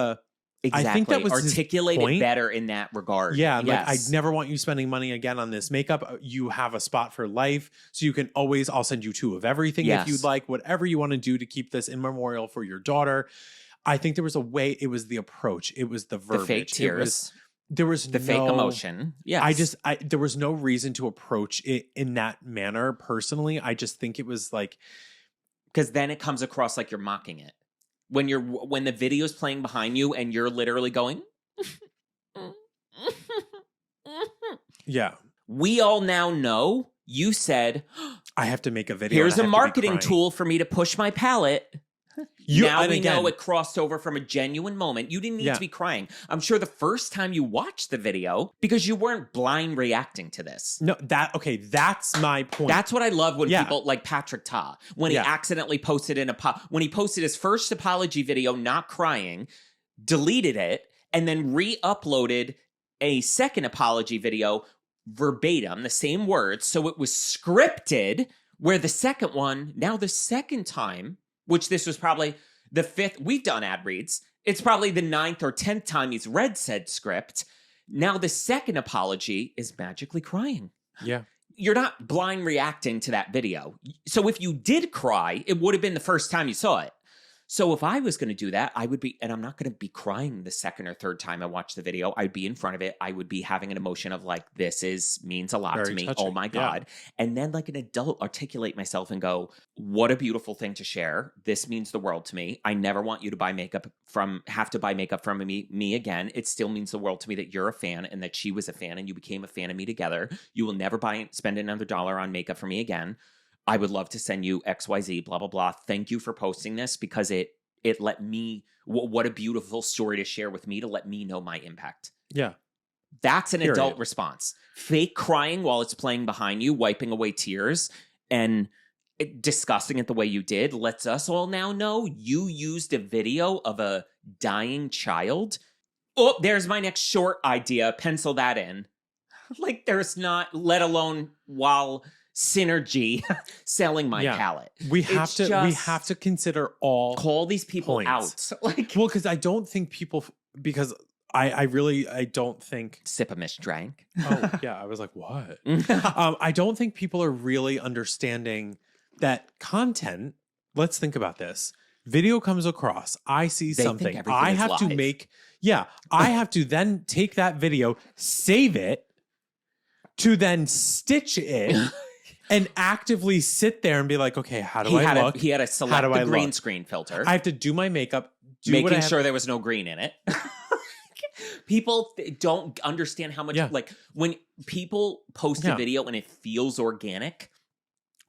Exactly.
I think that was
articulated better in that regard.
Yeah, I never want you spending money again on this makeup. You have a spot for life, so you can always. I'll send you 2 of everything if you'd like. Whatever you want to do to keep this in memorial for your daughter. I think there was a way. It was the approach. It was the verbiage.
The fake tears.
There was
the fake emotion. Yes.
There was no reason to approach it in that manner. Personally, I just think it was
because then it comes across like you're mocking it. When the video's playing behind you and you're literally going,
yeah.
We all now know you said,
I have to make a video.
Here's a marketing tool for me to push my palette. Now we know it crossed over from a genuine moment. You didn't need to be crying. I'm sure the first time you watched the video, because you weren't blind reacting to this.
No, that's my point.
That's what I love when people like Patrick Ta, when he accidentally posted when he posted his first apology video, not crying, deleted it, and then re-uploaded a second apology video verbatim, the same words. So it was scripted, where the second one, now the second time, which this was probably the 5th. We've done ad reads. It's probably the 9th or 10th time he's read said script. Now the second apology is magically crying.
Yeah.
You're not blind reacting to that video. So if you did cry, it would have been the first time you saw it. So if I was going to do that, I would be, and I'm not going to be crying the second or third time I watch the video. I'd be in front of it. I would be having an emotion of like, means a lot to me.
Touching.
Oh my God. Yeah. And then like an adult, articulate myself and go, what a beautiful thing to share. This means the world to me. I never want you to have to buy makeup from me again. It still means the world to me that you're a fan and that she was a fan and you became a fan of me together. You will never spend another dollar on makeup for me again. I would love to send you XYZ, blah, blah, blah. Thank you for posting this because it let me, what a beautiful story to share with me to let me know my impact.
Yeah.
That's an adult response. Fake crying while it's playing behind you, wiping away tears, and discussing it the way you did lets us all now know you used a video of a dying child. Oh, there's my next short idea. Pencil that in. Like there's not, let alone while Synergy selling my palette.
We have to consider all
call these people
points.
Out. Like,
well, because I don't think people, because I don't think
sip a miss drank.
Oh yeah, I was like, what? I don't think people are really understanding that content. Let's think about this. Video comes across. I see something. I have to make. Yeah, I have to then take that video, save it, to then stitch it. And actively sit there and be like, okay, how do I look?
He had to select the green screen filter.
I have to do my makeup.
Making sure there was no green in it. People don't understand how much, like, when people post a video and it feels organic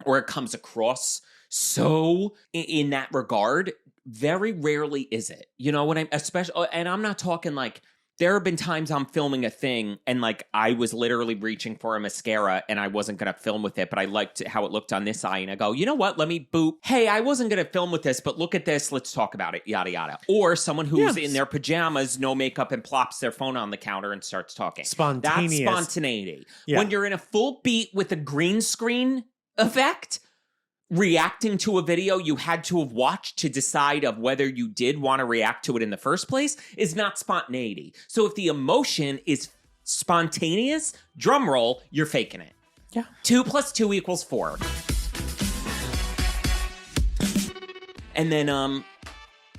or it comes across so in that regard, very rarely is it. You know what and I'm not talking like, there have been times I'm filming a thing and like I was literally reaching for a mascara and I wasn't going to film with it, but I liked how it looked on this eye. And I go, you know what? Let me boop. Hey, I wasn't going to film with this, but look at this. Let's talk about it. Yada, yada. Or someone who's in their pajamas, no makeup, and plops their phone on the counter and starts talking.
Spontaneous.
That's spontaneity. Yeah. When you're in a full beat with a green screen effect, reacting to a video you had to have watched to decide of whether you did want to react to it in the first place is not spontaneity. So if the emotion is spontaneous, drum roll, you're faking it.
Yeah.
2 + 2 = 4. And then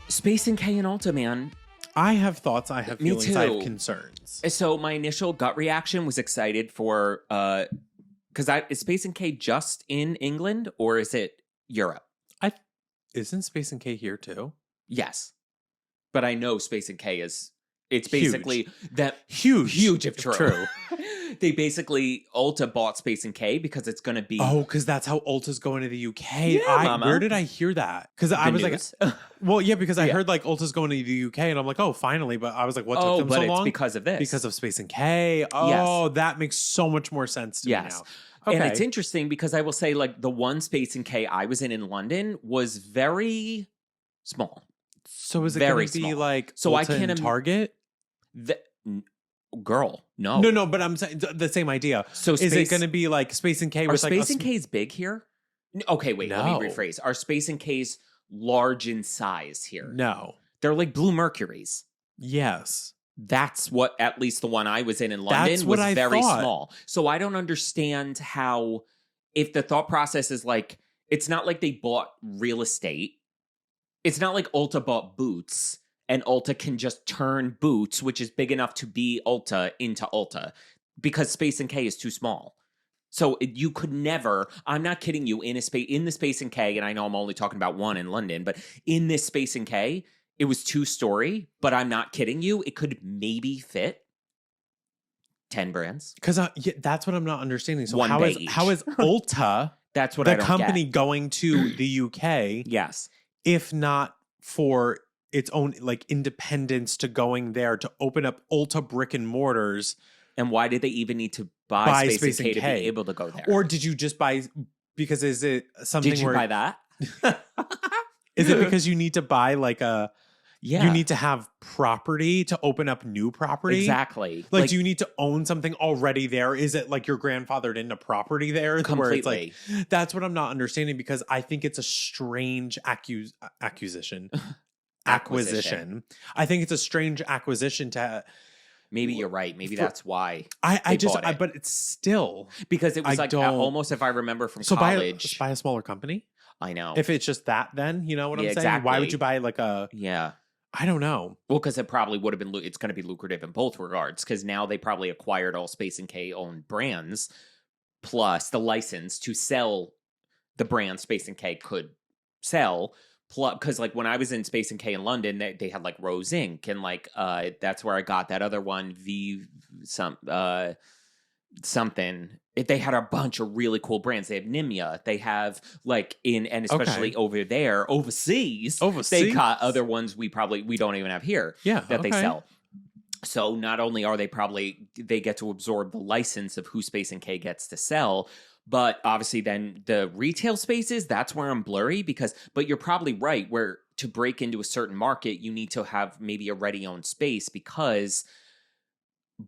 SpaceNK and Ulta, man.
I have thoughts, I have feelings, I have concerns.
So my initial gut reaction was excited for because is SpaceNK just in England or is it Europe?
Isn't SpaceNK here too?
Yes, but I know SpaceNK is. It's basically that
huge
if true. They basically Ulta bought SpaceNK because it's going to be
because that's how Ulta's going to the UK. Yeah, where did I hear that? Because I was
news?
Like, well, yeah, because I heard like Ulta's going to the UK, and I'm like, oh, finally. But I was like, what took them so long?
Because of this,
because of SpaceNK. Oh, that makes so much more sense to me now. Okay.
And it's interesting because I will say, like, the one SpaceNK I was in London was very small.
So is it going to be like Ulta and Target?
Girl, no.
No, but I'm saying the same idea. So is it going to be like SpaceNK?
Are SpaceNKs big here? Okay, wait, let me rephrase. Are SpaceNKs large in size here?
No.
They're like Blue Mercuries.
Yes.
That's what, at least the one I was in London, was very small. So I don't understand how, if the thought process is like, it's not like they bought real estate. It's not like Ulta bought Boots and Ulta can just turn Boots, which is big enough to be Ulta, into Ulta because SpaceNK is too small. So you could never, I'm not kidding you, in the SpaceNK, and I know I'm only talking about one in London, but in this SpaceNK, it was 2-story, but I'm not kidding you. It could maybe fit 10 brands.
Because that's what I'm not understanding. So how is Ulta,
that's what
the company, going to the UK?
Yes,
if not for its own like independence to going there to open up Ulta brick and mortars.
And why did they even need to buy SpaceNK to be able to go there?
Or did you just buy? Because is it something?
Did you buy that?
Is it because you need to buy like a? Yeah. You need to have property to open up new property.
Exactly.
Like, do you need to own something already there? Is it like your grandfathered into properity there?
Completely.
Where it's like, that's what I'm not understanding because I think it's a strange acquisition. Acquisition. I think it's a strange acquisition to.
Maybe you're right. Maybe that's why.
But it's still
because it was like almost, if I remember from college.
Buy a smaller company.
I know.
If it's just that, then you know what I'm saying?
Exactly.
Why would you buy like a...
Yeah.
I don't know.
Well, because it probably would have been, it's going to be lucrative in both regards, because now they probably acquired all SpaceNK owned brands, plus the license to sell the brand SpaceNK could sell. Plus, because like when I was in SpaceNK in London, they had like Rose Inc. and like that's where I got that other one, something. They had a bunch of really cool brands. They have Nimya. They have like and especially over there, overseas, they got other ones we don't even have here.
Yeah,
that they sell. So not only are they get to absorb the license of who SpaceNK gets to sell, but obviously then the retail spaces, that's where I'm blurry but you're probably right, where to break into a certain market, you need to have maybe a ready owned space, because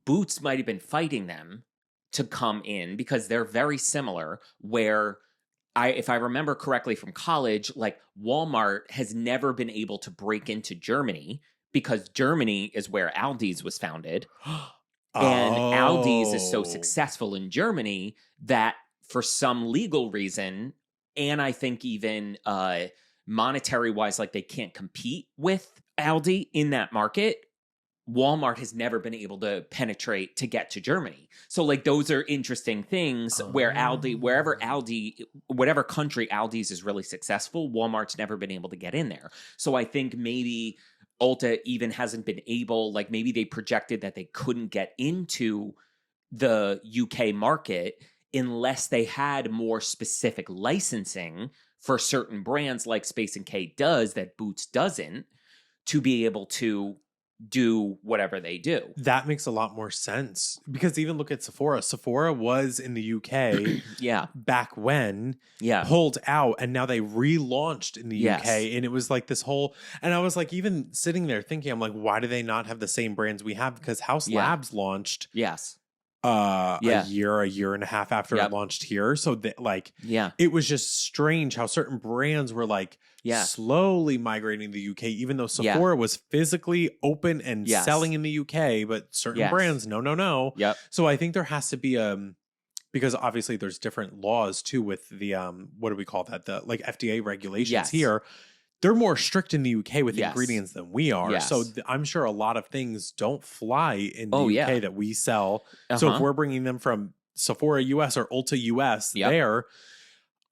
Boots might have been fighting them to come in because they're very similar, where if I remember correctly from college, like Walmart has never been able to break into Germany because Germany is where Aldi's was founded. And Aldi's is so successful in Germany that for some legal reason, and I think even monetary wise, like they can't compete with Aldi in that market, Walmart has never been able to penetrate to get to Germany. So like those are interesting things where whatever country Aldi's is really successful, Walmart's never been able to get in there. So I think maybe Ulta even hasn't been able, like maybe they projected that they couldn't get into the UK market unless they had more specific licensing for certain brands like SpaceNK does that Boots doesn't, to be able to do whatever they do.
That makes a lot more sense, because even look at Sephora. Sephora was in the UK back when, pulled out, and now they relaunched in the UK, and it was like this whole, and I was like even sitting there thinking, I'm like, why do they not have the same brands we have? Because House Labs launched a year and a half after it launched here. So that like, it was just strange how certain brands were like slowly migrating to the UK, even though Sephora was physically open and selling in the UK, but certain brands, no. So I think there has to be because obviously there's different laws too with the what do we call that? The like FDA regulations here. They're more strict in the UK with ingredients than we are. So I'm sure a lot of things don't fly in the UK that we sell. So if we're bringing them from Sephora US or Ulta US there.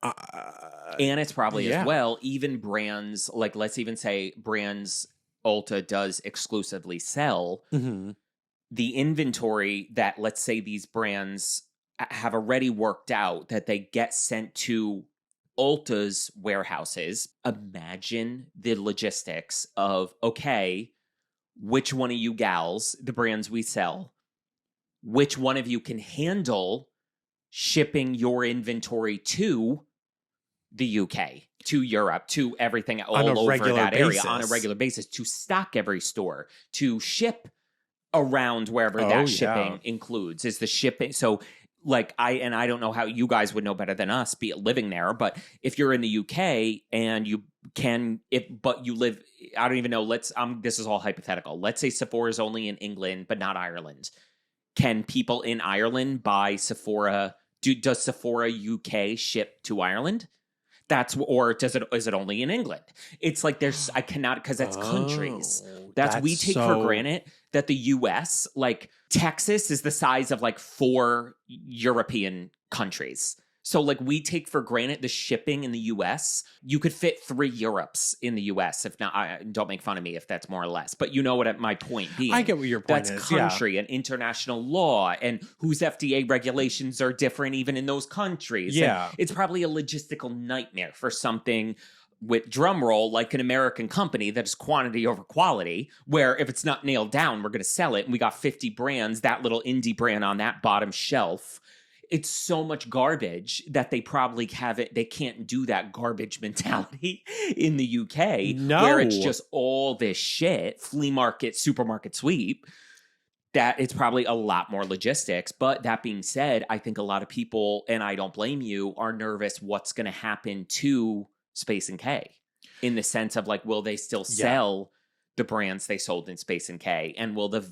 And it's probably as well, even brands, like let's even say brands Ulta does exclusively sell, the inventory that let's say these brands have already worked out that they get sent to Ulta's warehouses. Imagine the logistics of, okay, which one of you gals, the brands we sell, which one of you can handle shipping your inventory to the UK, to Europe, to everything all over that area on a regular basis, to stock every store, to ship around wherever that shipping includes, is the shipping. So like I don't know how you guys would know better than us, be it living there, but if you're in the UK and but you live, I don't even know, this is all hypothetical. Let's say Sephora is only in England, but not Ireland. Can people in Ireland buy Sephora? Does Sephora UK ship to Ireland? Or is it only in England? It's like I cannot, because that's countries. We take for granted that the US, like Texas is the size of like 4 European countries. So like we take for granted the shipping in the US. You could fit 3 Europes in the US. If not, don't make fun of me if that's more or less. But you know what my point being.
I get what your point is.
That's country and international law and whose FDA regulations are different even in those countries.
Yeah.
And it's probably a logistical nightmare for something with drumroll like an American company that is quantity over quality, where if it's not nailed down, we're going to sell it. And we got 50 brands, that little indie brand on that bottom shelf. It's so much garbage that they probably they can't do that garbage mentality in the UK, where it's just all this shit, flea market, supermarket sweep, that it's probably a lot more logistics. But that being said, I think a lot of people, and I don't blame you, are nervous what's going to happen to SpaceNK in the sense of like, will they still sell the brands they sold in SpaceNK, and will the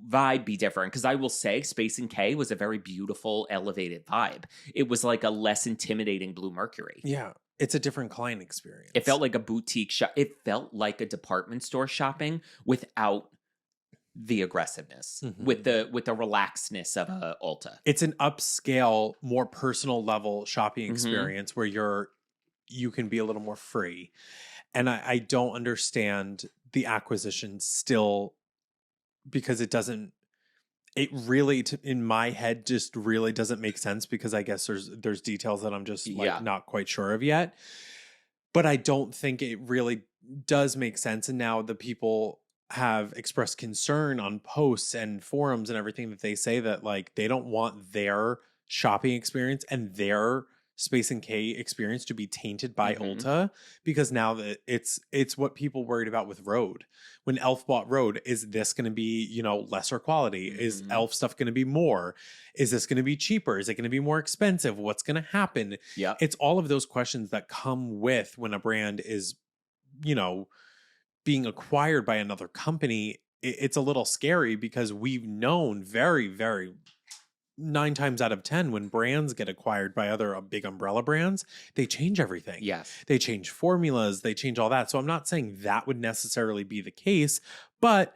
vibe be different? Because I will say SpaceNK was a very beautiful, elevated vibe. It was like a less intimidating Blue Mercury.
Yeah. It's a different client experience.
It felt like a boutique shop. It felt like a department store shopping without the aggressiveness, with the relaxedness of Ulta.
It's an upscale, more personal level shopping experience where you can be a little more free. And I don't understand the acquisition still, because it really, in my head, just really doesn't make sense, because I guess there's details that I'm just like not quite sure of yet. But I don't think it really does make sense. And now the people have expressed concern on posts and forums and everything that they say that like they don't want their shopping experience and their SpaceNK experience to be tainted by Ulta, because now that it's what people worried about with Rode. When Elf bought Rode, is this going to be, lesser quality? Is Elf stuff going to be more? Is this going to be cheaper? Is it going to be more expensive? What's going to happen?
Yeah.
It's all of those questions that come with when a brand is, being acquired by another company. It's a little scary, because we've known very, very 9 times out of 10 when brands get acquired by other big umbrella brands, they change everything.
Yes.
They change formulas, they change all that. So I'm not saying that would necessarily be the case, but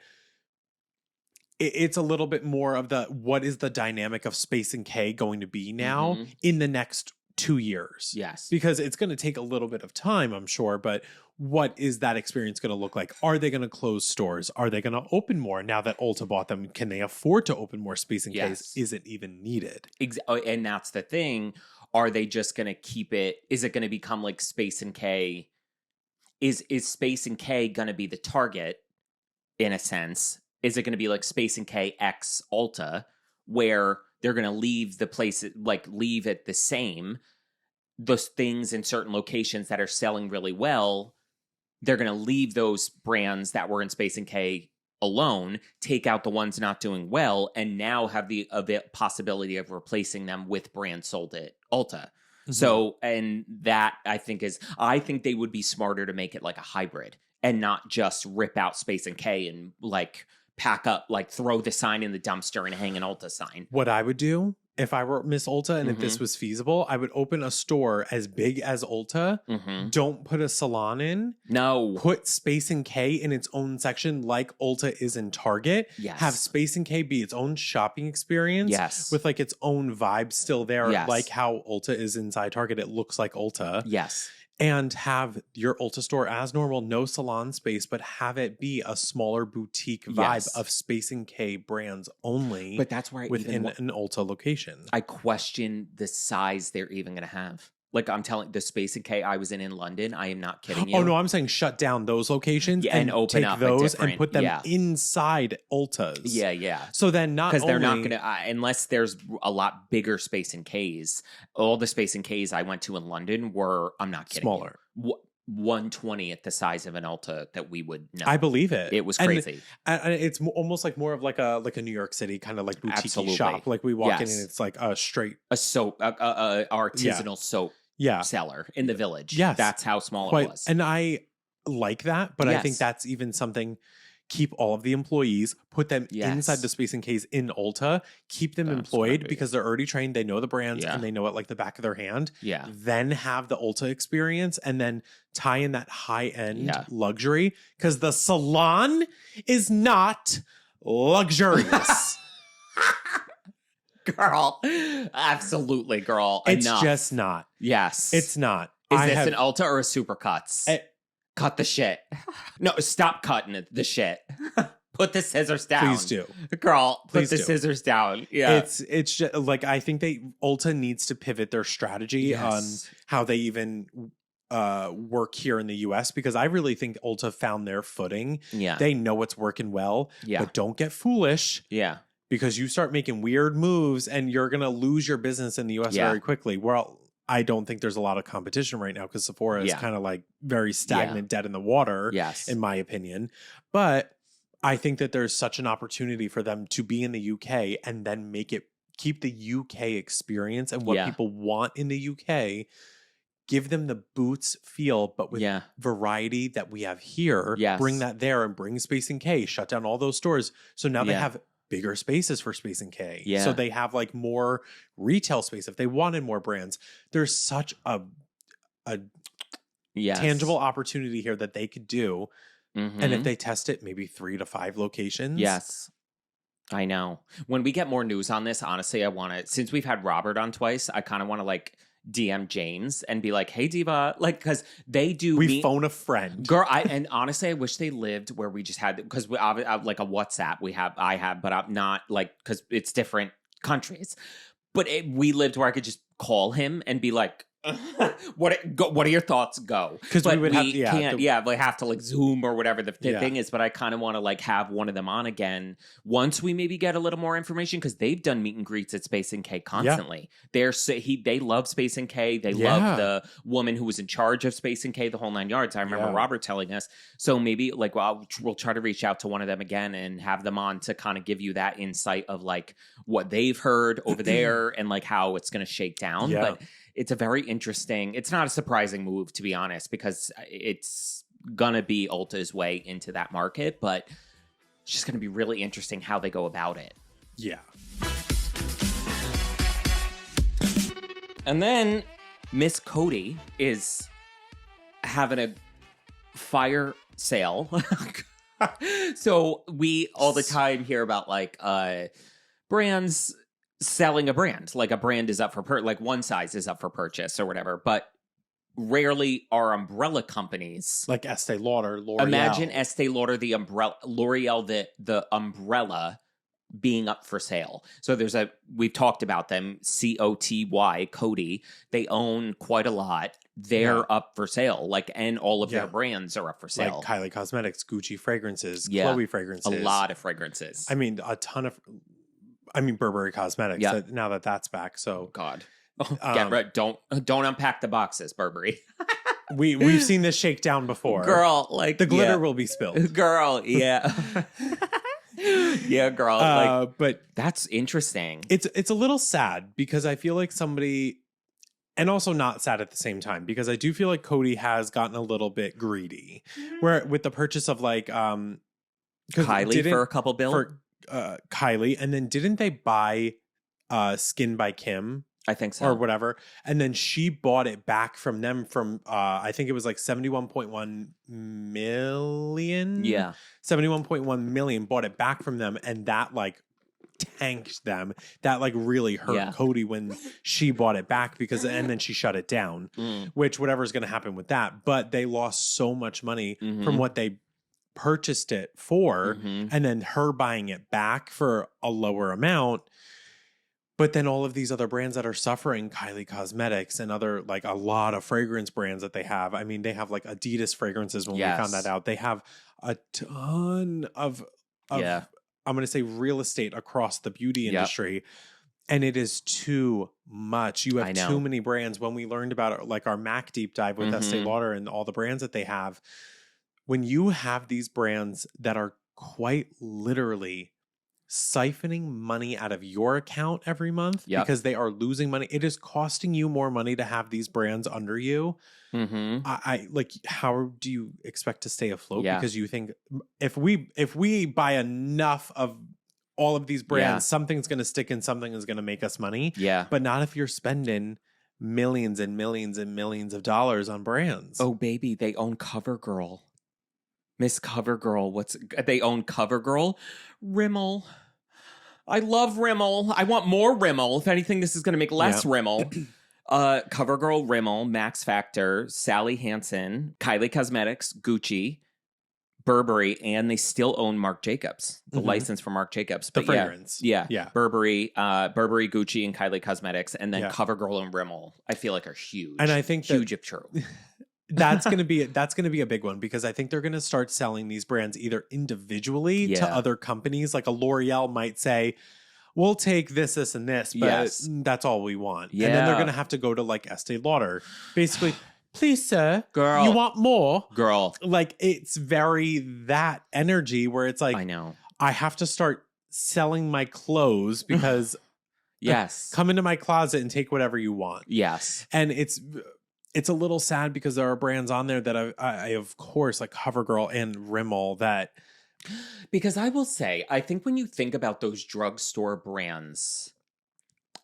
it's a little bit more of what is the dynamic of SpaceNK going to be now in the next 2 years?
Yes.
Because it's going to take a little bit of time, I'm sure, but what is that experience going to look like? Are they going to close stores? Are they going to open more now that Ulta bought them? Can they afford to open more SpaceNKs?
Yes.
Is it even needed?
And that's the thing. Are they just going to keep it? Is it going to become like SpaceNK? Is SpaceNK going to be the target in a sense? Is it going to be like SpaceNK X Ulta, where they're going to leave the place, like leave it the same? Those things in certain locations that are selling really well, they're going to leave those brands that were in SpaceNK alone, take out the ones not doing well, and now have the possibility of replacing them with brands sold at Ulta. So, and that I think they would be smarter to make it like a hybrid and not just rip out SpaceNK and like pack up, like throw the sign in the dumpster and hang an Ulta sign.
What I would do if I were Miss Ulta and if this was feasible, I would open a store as big as Ulta. Don't put a salon in.
No.
Put SpaceNK in its own section like Ulta is in Target.
Yes.
Have SpaceNK be its own shopping experience.
Yes.
With like its own vibe still there.
Yes.
Like how Ulta is inside Target. It looks like Ulta.
Yes.
And have your Ulta store as normal, no salon space, but have it be a smaller boutique vibe of SpaceNK brands only.
But that's where
within an Ulta location.
I question the size they're even going to have. Like I'm telling the SpaceNK I was in London, I am not kidding you.
Oh no, I'm saying shut down those locations
and open
take
up
those and put them inside Ultas.
Yeah.
So then not
because they're not going to unless there's a lot bigger SpaceNKs. All the SpaceNKs I went to in London were, I'm not kidding,
smaller.
1/20th the size of an Ulta that we would know.
I believe it.
It was crazy.
And it's almost like more of like a New York City kind of like boutique shop. Like we walk in and it's like a straight
soap, artisanal soap. Seller in the village.
Yes.
That's how small it was.
And I like that, but I think that's even something. Keep all of the employees, put them inside the SpaceNKs in Ulta, keep them employed because they're already trained, they know the brands and they know it like the back of their hand.
Yeah.
Then have the Ulta experience and then tie in that high-end luxury, because the salon is not luxurious.
Girl, absolutely, girl.
It's just not.
Yes.
It's not.
Is this an Ulta or a Supercuts? Cut the shit. No, stop cutting the shit. Put the scissors down.
Please do.
Girl, put the scissors down. Yeah.
It's just like, I think Ulta needs to pivot their strategy on how they even work here in the US, because I really think Ulta found their footing.
Yeah.
They know what's working well.
Yeah.
But don't get foolish.
Yeah.
Because you start making weird moves and you're going to lose your business in the US very quickly. Well, I don't think there's a lot of competition right now because Sephora is kind of like very stagnant, dead in the water, in my opinion. But I think that there's such an opportunity for them to be in the UK and then keep the UK experience and what people want in the UK. Give them the Boots feel, but with variety that we have here.
Yes.
Bring that there and bring SpaceNK. Shut down all those stores. So now they have bigger spaces for SpaceNK.
Yeah.
So they have like more retail space if they wanted more brands. There's such a tangible opportunity here that they could do. And if they test it, maybe 3 to 5 locations.
Yes. I know. When we get more news on this, honestly, I want to, since we've had Robert on twice, I kind of want to like DM James and be like, hey, Diva, like, because they do.
We phone a friend.
Girl, and honestly, I wish they lived where we just had, because we like a WhatsApp I have, but I'm not like, because it's different countries. But we lived where I could just call him and be like, what are your thoughts? Go,
because we would
have we have to like Zoom or whatever the thing is. But I kind of want to like have one of them on again once we maybe get a little more information, because they've done meet and greets at SpaceNK constantly. They love SpaceNK. They love the woman who was in charge of SpaceNK, the whole 9 yards. I remember Robert telling us. So maybe like we'll try to reach out to one of them again and have them on to kind of give you that insight of like what they've heard over there and like how it's going to shake down. But it's a very interesting, it's not a surprising move, to be honest, because it's going to be Ulta's way into that market, but it's just going to be really interesting how they go about it.
Yeah.
And then Miss Cody is having a fire sale. So we all the time hear about like brands selling a brand, like a brand is up for like one size is up for purchase or whatever, but rarely are umbrella companies
like Estee Lauder, L'Oreal.
Imagine Estee Lauder, the umbrella, L'Oreal, the umbrella being up for sale. So we've talked about them, COTY, Cody. They own quite a lot. They're up for sale, like, and all of their brands are up for sale.
Like Kylie Cosmetics, Gucci fragrances, Chloe fragrances,
a lot of fragrances.
I mean, a ton of. I mean, Burberry Cosmetics. Now that's back. So
God, get ready. Don't unpack the boxes, Burberry.
We've seen this shake down before,
girl. Like
the glitter will be spilled,
girl. Yeah, yeah, girl.
But
that's interesting.
It's a little sad because I feel like somebody, and also not sad at the same time, because I do feel like Cody has gotten a little bit greedy, where with the purchase of like
Kylie for a couple bill.
Kylie, and then didn't they buy Skin by Kim?
I think so.
Or whatever. And then she bought it back from them from I think it was like 71.1 million.
Yeah.
71.1 million bought it back from them, and that like tanked them. That like really hurt Cody when she bought it back, because and then she shut it down. Which whatever's going to happen with that, but they lost so much money from what they purchased it for, and then her buying it back for a lower amount. But then all of these other brands that are suffering, Kylie Cosmetics and other, like a lot of fragrance brands that they have. I mean, they have like Adidas fragrances when we found that out. They have a ton of I'm going to say real estate across the beauty industry. And it is too much. You have too many brands. When we learned about it, like our Mac deep dive with Estee Lauder and all the brands that they have, when you have these brands that are quite literally siphoning money out of your account every month because they are losing money, it is costing you more money to have these brands under you. I like, how do you expect to stay afloat? Because you think if we buy enough of all of these brands, something's going to stick and something is going to make us money. But not if you're spending millions and millions and millions of dollars on brands.
Oh, baby, they own CoverGirl. Miss CoverGirl. They own CoverGirl? Rimmel. I love Rimmel. I want more Rimmel. If anything, this is going to make less Rimmel. CoverGirl, Rimmel, Max Factor, Sally Hansen, Kylie Cosmetics, Gucci, Burberry, and they still own Marc Jacobs, the license for Marc Jacobs.
But the fragrance.
Yeah. Burberry, Gucci, and Kylie Cosmetics, and then CoverGirl and Rimmel, I feel like are huge.
And I think
huge if true.
That's gonna be a big one, because I think they're gonna start selling these brands either individually to other companies. Like a L'Oreal might say, we'll take this, this, and this, but that's all we want. And then they're gonna have to go to like Estee Lauder, basically. Please, sir,
girl,
you want more?
Girl.
Like, it's very that energy where it's like,
I know.
I have to start selling my clothes because come into my closet and take whatever you want.
Yes.
And it's a little sad because there are brands on there that I of course, like CoverGirl and Rimmel, that.
Because I will say, I think when you think about those drugstore brands,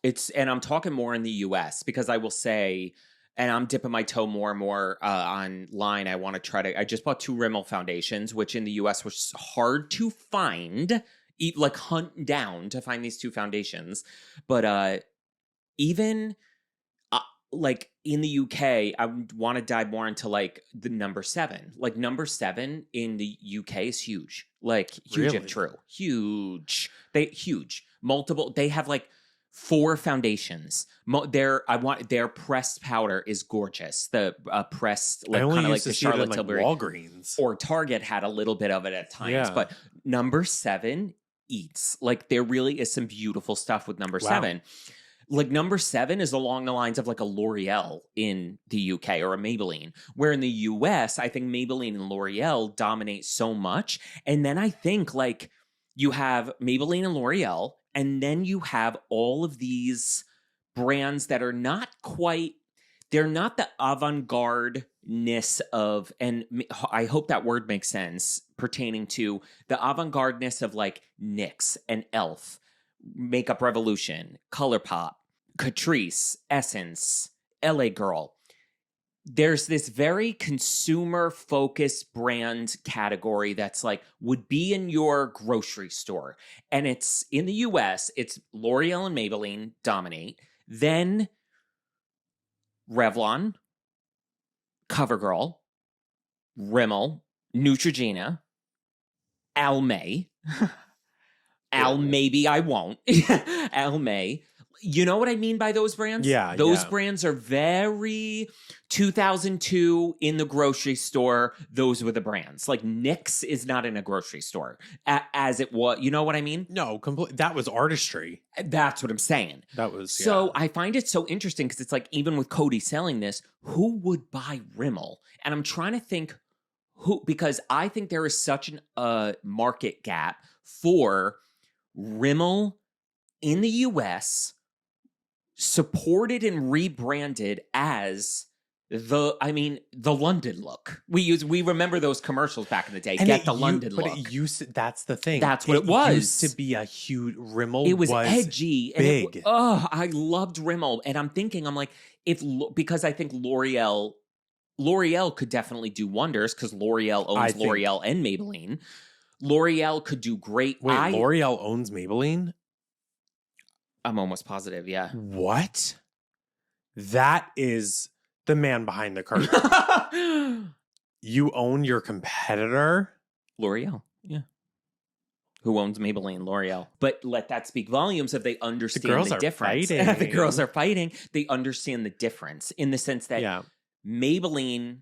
and I'm talking more in the US, because I will say, and I'm dipping my toe more and more online. I want to try to. I just bought 2 Rimmel foundations, which in the US was hard to find, like hunt down to find these 2 foundations. But even like in the UK, I want to dive more into like the number 7. Like number 7 in the UK is huge. Like huge if true. Huge. Huge. Multiple. They have like 4 foundations. Their pressed powder is gorgeous. The pressed, like kind of like the Charlotte
like
Tilbury,
Walgreens
or Target had a little bit of it at times. Yeah. But number 7 eats. Like there really is some beautiful stuff with number 7. Like number 7 is along the lines of like a L'Oreal in the UK or a Maybelline, where in the US, I think Maybelline and L'Oreal dominate so much. And then I think like you have Maybelline and L'Oreal, and then you have all of these brands that are not quite, they're not the avant-garde-ness of, and I hope that word makes sense, pertaining to the avant-garde-ness of like NYX and e.l.f., Makeup Revolution, ColourPop, Catrice, Essence, LA Girl. There's this very consumer-focused brand category that's like, would be in your grocery store. And it's, in the US, it's L'Oreal and Maybelline dominate. Then Revlon, CoverGirl, Rimmel, Neutrogena, Almay. Al maybe I won't. Almay. You know what I mean by those brands?
Yeah.
Those brands are very 2002 in the grocery store. Those were the brands. Like NYX is not in a grocery store as it was. You know what I mean?
No, that was artistry.
That's what I'm saying.
That was
so. I find it so interesting because it's like, even with Cody selling this, who would buy Rimmel? And I'm trying to think who, because I think there is such a market gap for Rimmel in the US, supported and rebranded as the London look. We remember those commercials back in the day. Get the London look.
But it used, that's the thing.
That's what it was.
It used to be a huge Rimmel.
It was edgy.
Big.
And I loved Rimmel. And I'm like, because I think L'Oreal could definitely do wonders, because L'Oreal owns L'Oreal and Maybelline. L'Oreal could do great.
Wait, L'Oreal owns Maybelline?
I'm almost positive, yeah.
What? That is the man behind the curtain. You own your competitor?
L'Oreal, yeah. Who owns Maybelline? L'Oreal. But let that speak volumes if they understand the difference. The girls are fighting. They understand the difference in the sense that Maybelline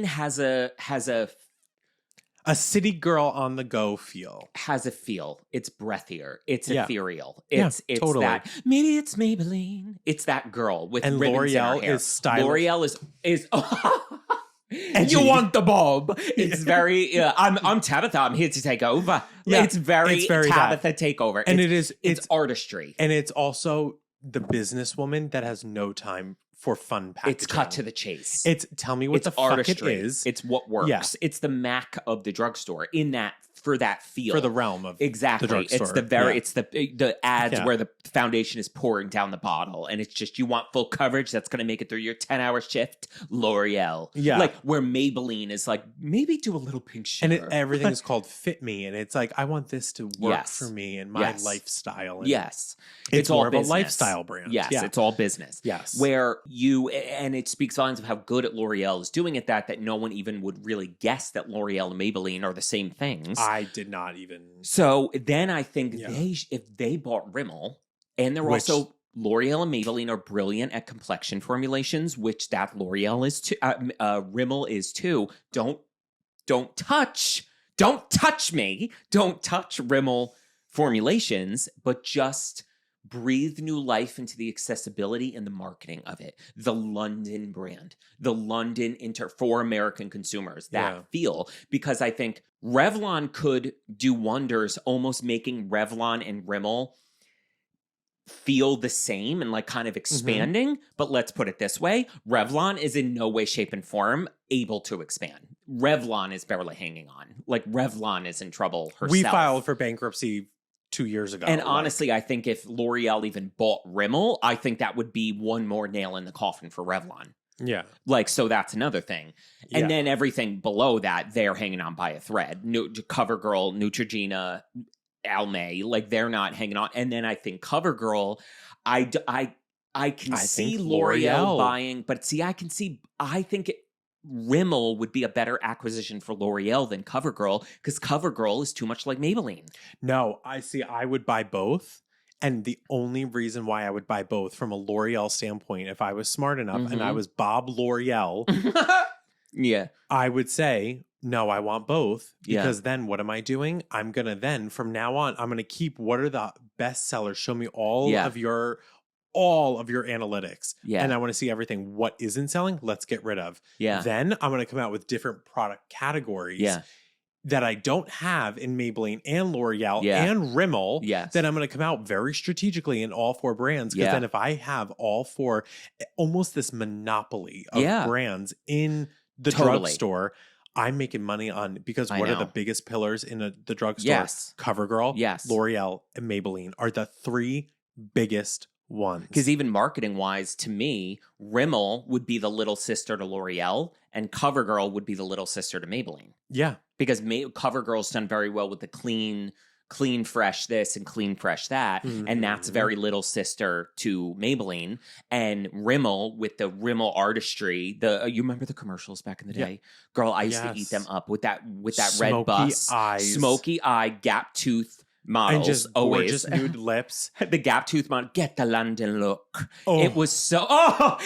has a city girl on the go feel. Has a feel. It's breathier. It's ethereal. It's totally that. Maybe it's Maybelline. It's that girl with ribbons in her hair. Is stylish. L'Oreal is you want the bob. It's very I'm Tabitha. I'm here to take over. Yeah, it's very Tabitha takeover. And it's artistry. And it's also the businesswoman that has no time for fun packaging. It's cut to the chase. It's tell me what the artistry. Fuck it is. It's what works. Yeah. It's the Mac of the drugstore in that, for that feel. For the realm of the drugstore. It's the very it's the ads where the foundation is pouring down the bottle, and it's just, you want full coverage that's going to make it through your 10-hour shift. L'Oreal. Yeah. Like where Maybelline is like, maybe do a little pink sugar. And everything is called Fit Me, and it's like, I want this to work for me and my lifestyle. And it's all more of a lifestyle brand. Yes, it's all business. Yes. Where and it speaks volumes of how good at L'Oreal is doing it, that no one even would really guess that L'Oreal and Maybelline are the same things. I did not even. So then I think if they bought Rimmel, and they're also, L'Oreal and Maybelline are brilliant at complexion formulations, which that L'Oreal is too. Rimmel is too. Don't touch me. Don't touch Rimmel formulations, but just breathe new life into the accessibility and the marketing of it. The London brand, the London for American consumers, that feel, because I think Revlon could do wonders, almost making Revlon and Rimmel feel the same and like kind of expanding. But let's put it this way. Revlon is in no way, shape, and form able to expand. Revlon is barely hanging on. Like Revlon is in trouble herself. We filed for bankruptcy 2 years ago. And honestly, I think if L'Oreal even bought Rimmel, I think that would be one more nail in the coffin for Revlon.
Yeah.
Like, so that's another thing. And then everything below that, they're hanging on by a thread. CoverGirl, Neutrogena, Almay, like they're not hanging on. And then I think CoverGirl, I can see L'Oreal buying, but see, I think Rimmel would be a better acquisition for L'Oreal than CoverGirl because CoverGirl is too much like Maybelline.
No, I would buy both. And the only reason why I would buy both from a L'Oreal standpoint, if I was smart enough and I was Bob L'Oreal, I would say, no, I want both. Because then what am I doing? I'm going to then, from now on, I'm going to keep what are the best sellers. Show me all of your analytics. And I want to see everything. What isn't selling? Let's get rid of. Then I'm going to come out with different product categories that I don't have in Maybelline and L'Oreal and Rimmel, then I'm going to come out very strategically in all 4 brands. Because then if I have all 4, almost this monopoly of brands in the drugstore, I'm making money on, because what are the biggest pillars in the drugstore? CoverGirl, L'Oreal, and Maybelline are the 3 biggest ones.
Because even marketing wise, to me, Rimmel would be the little sister to L'Oreal and CoverGirl would be the little sister to Maybelline.
Yeah.
Because CoverGirl's done very well with the clean fresh this and clean fresh that. And that's very little sister to Maybelline. And Rimmel with the Rimmel artistry. You remember the commercials back in the day? Girl, I used to eat them up with that red bus. Smoky eye, gap tooth models,
and just
always
gorgeous nude lips.
The gap tooth model, get the London look. It was so.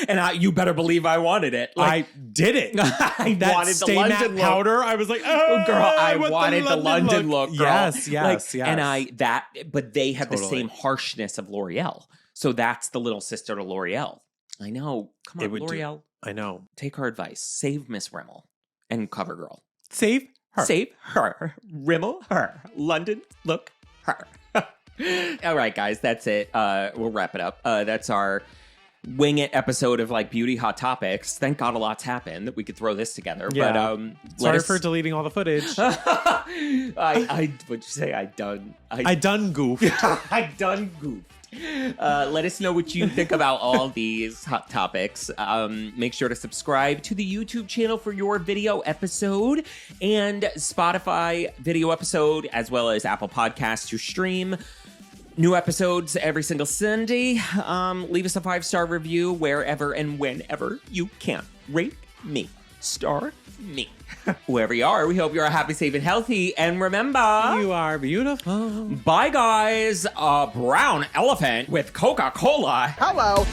And you better believe I wanted it.
Like, I did it.
I
that
wanted
Stay
the London
Matte powder. I was like, oh,
girl, I wanted the London look. Girl.
Yes.
And but they have the same harshness of L'Oreal, so that's the little sister to L'Oreal. I know. Come on, L'Oreal.
I know.
Take our advice. Save Miss Rimmel and CoverGirl.
Save her.
Save her. Rimmel her. London look. Her. All right, guys, that's it. We'll wrap it up. That's our wing it episode of like beauty hot topics. Thank God a lot's happened that we could throw this together.
Yeah. But sorry for deleting all the footage.
What'd you say? I done
goofed.
I done goofed. Let us know what you think about all these hot topics. Make sure to subscribe to the YouTube channel for your video episode and Spotify video episode, as well as Apple Podcasts to stream. New episodes every single Sunday. Leave us a 5-star review wherever and whenever you can. Rate me. Star me. Whoever you are, we hope you're happy, safe, and healthy. And remember,
you are beautiful.
Bye, guys. A brown elephant with Coca-Cola.
Hello.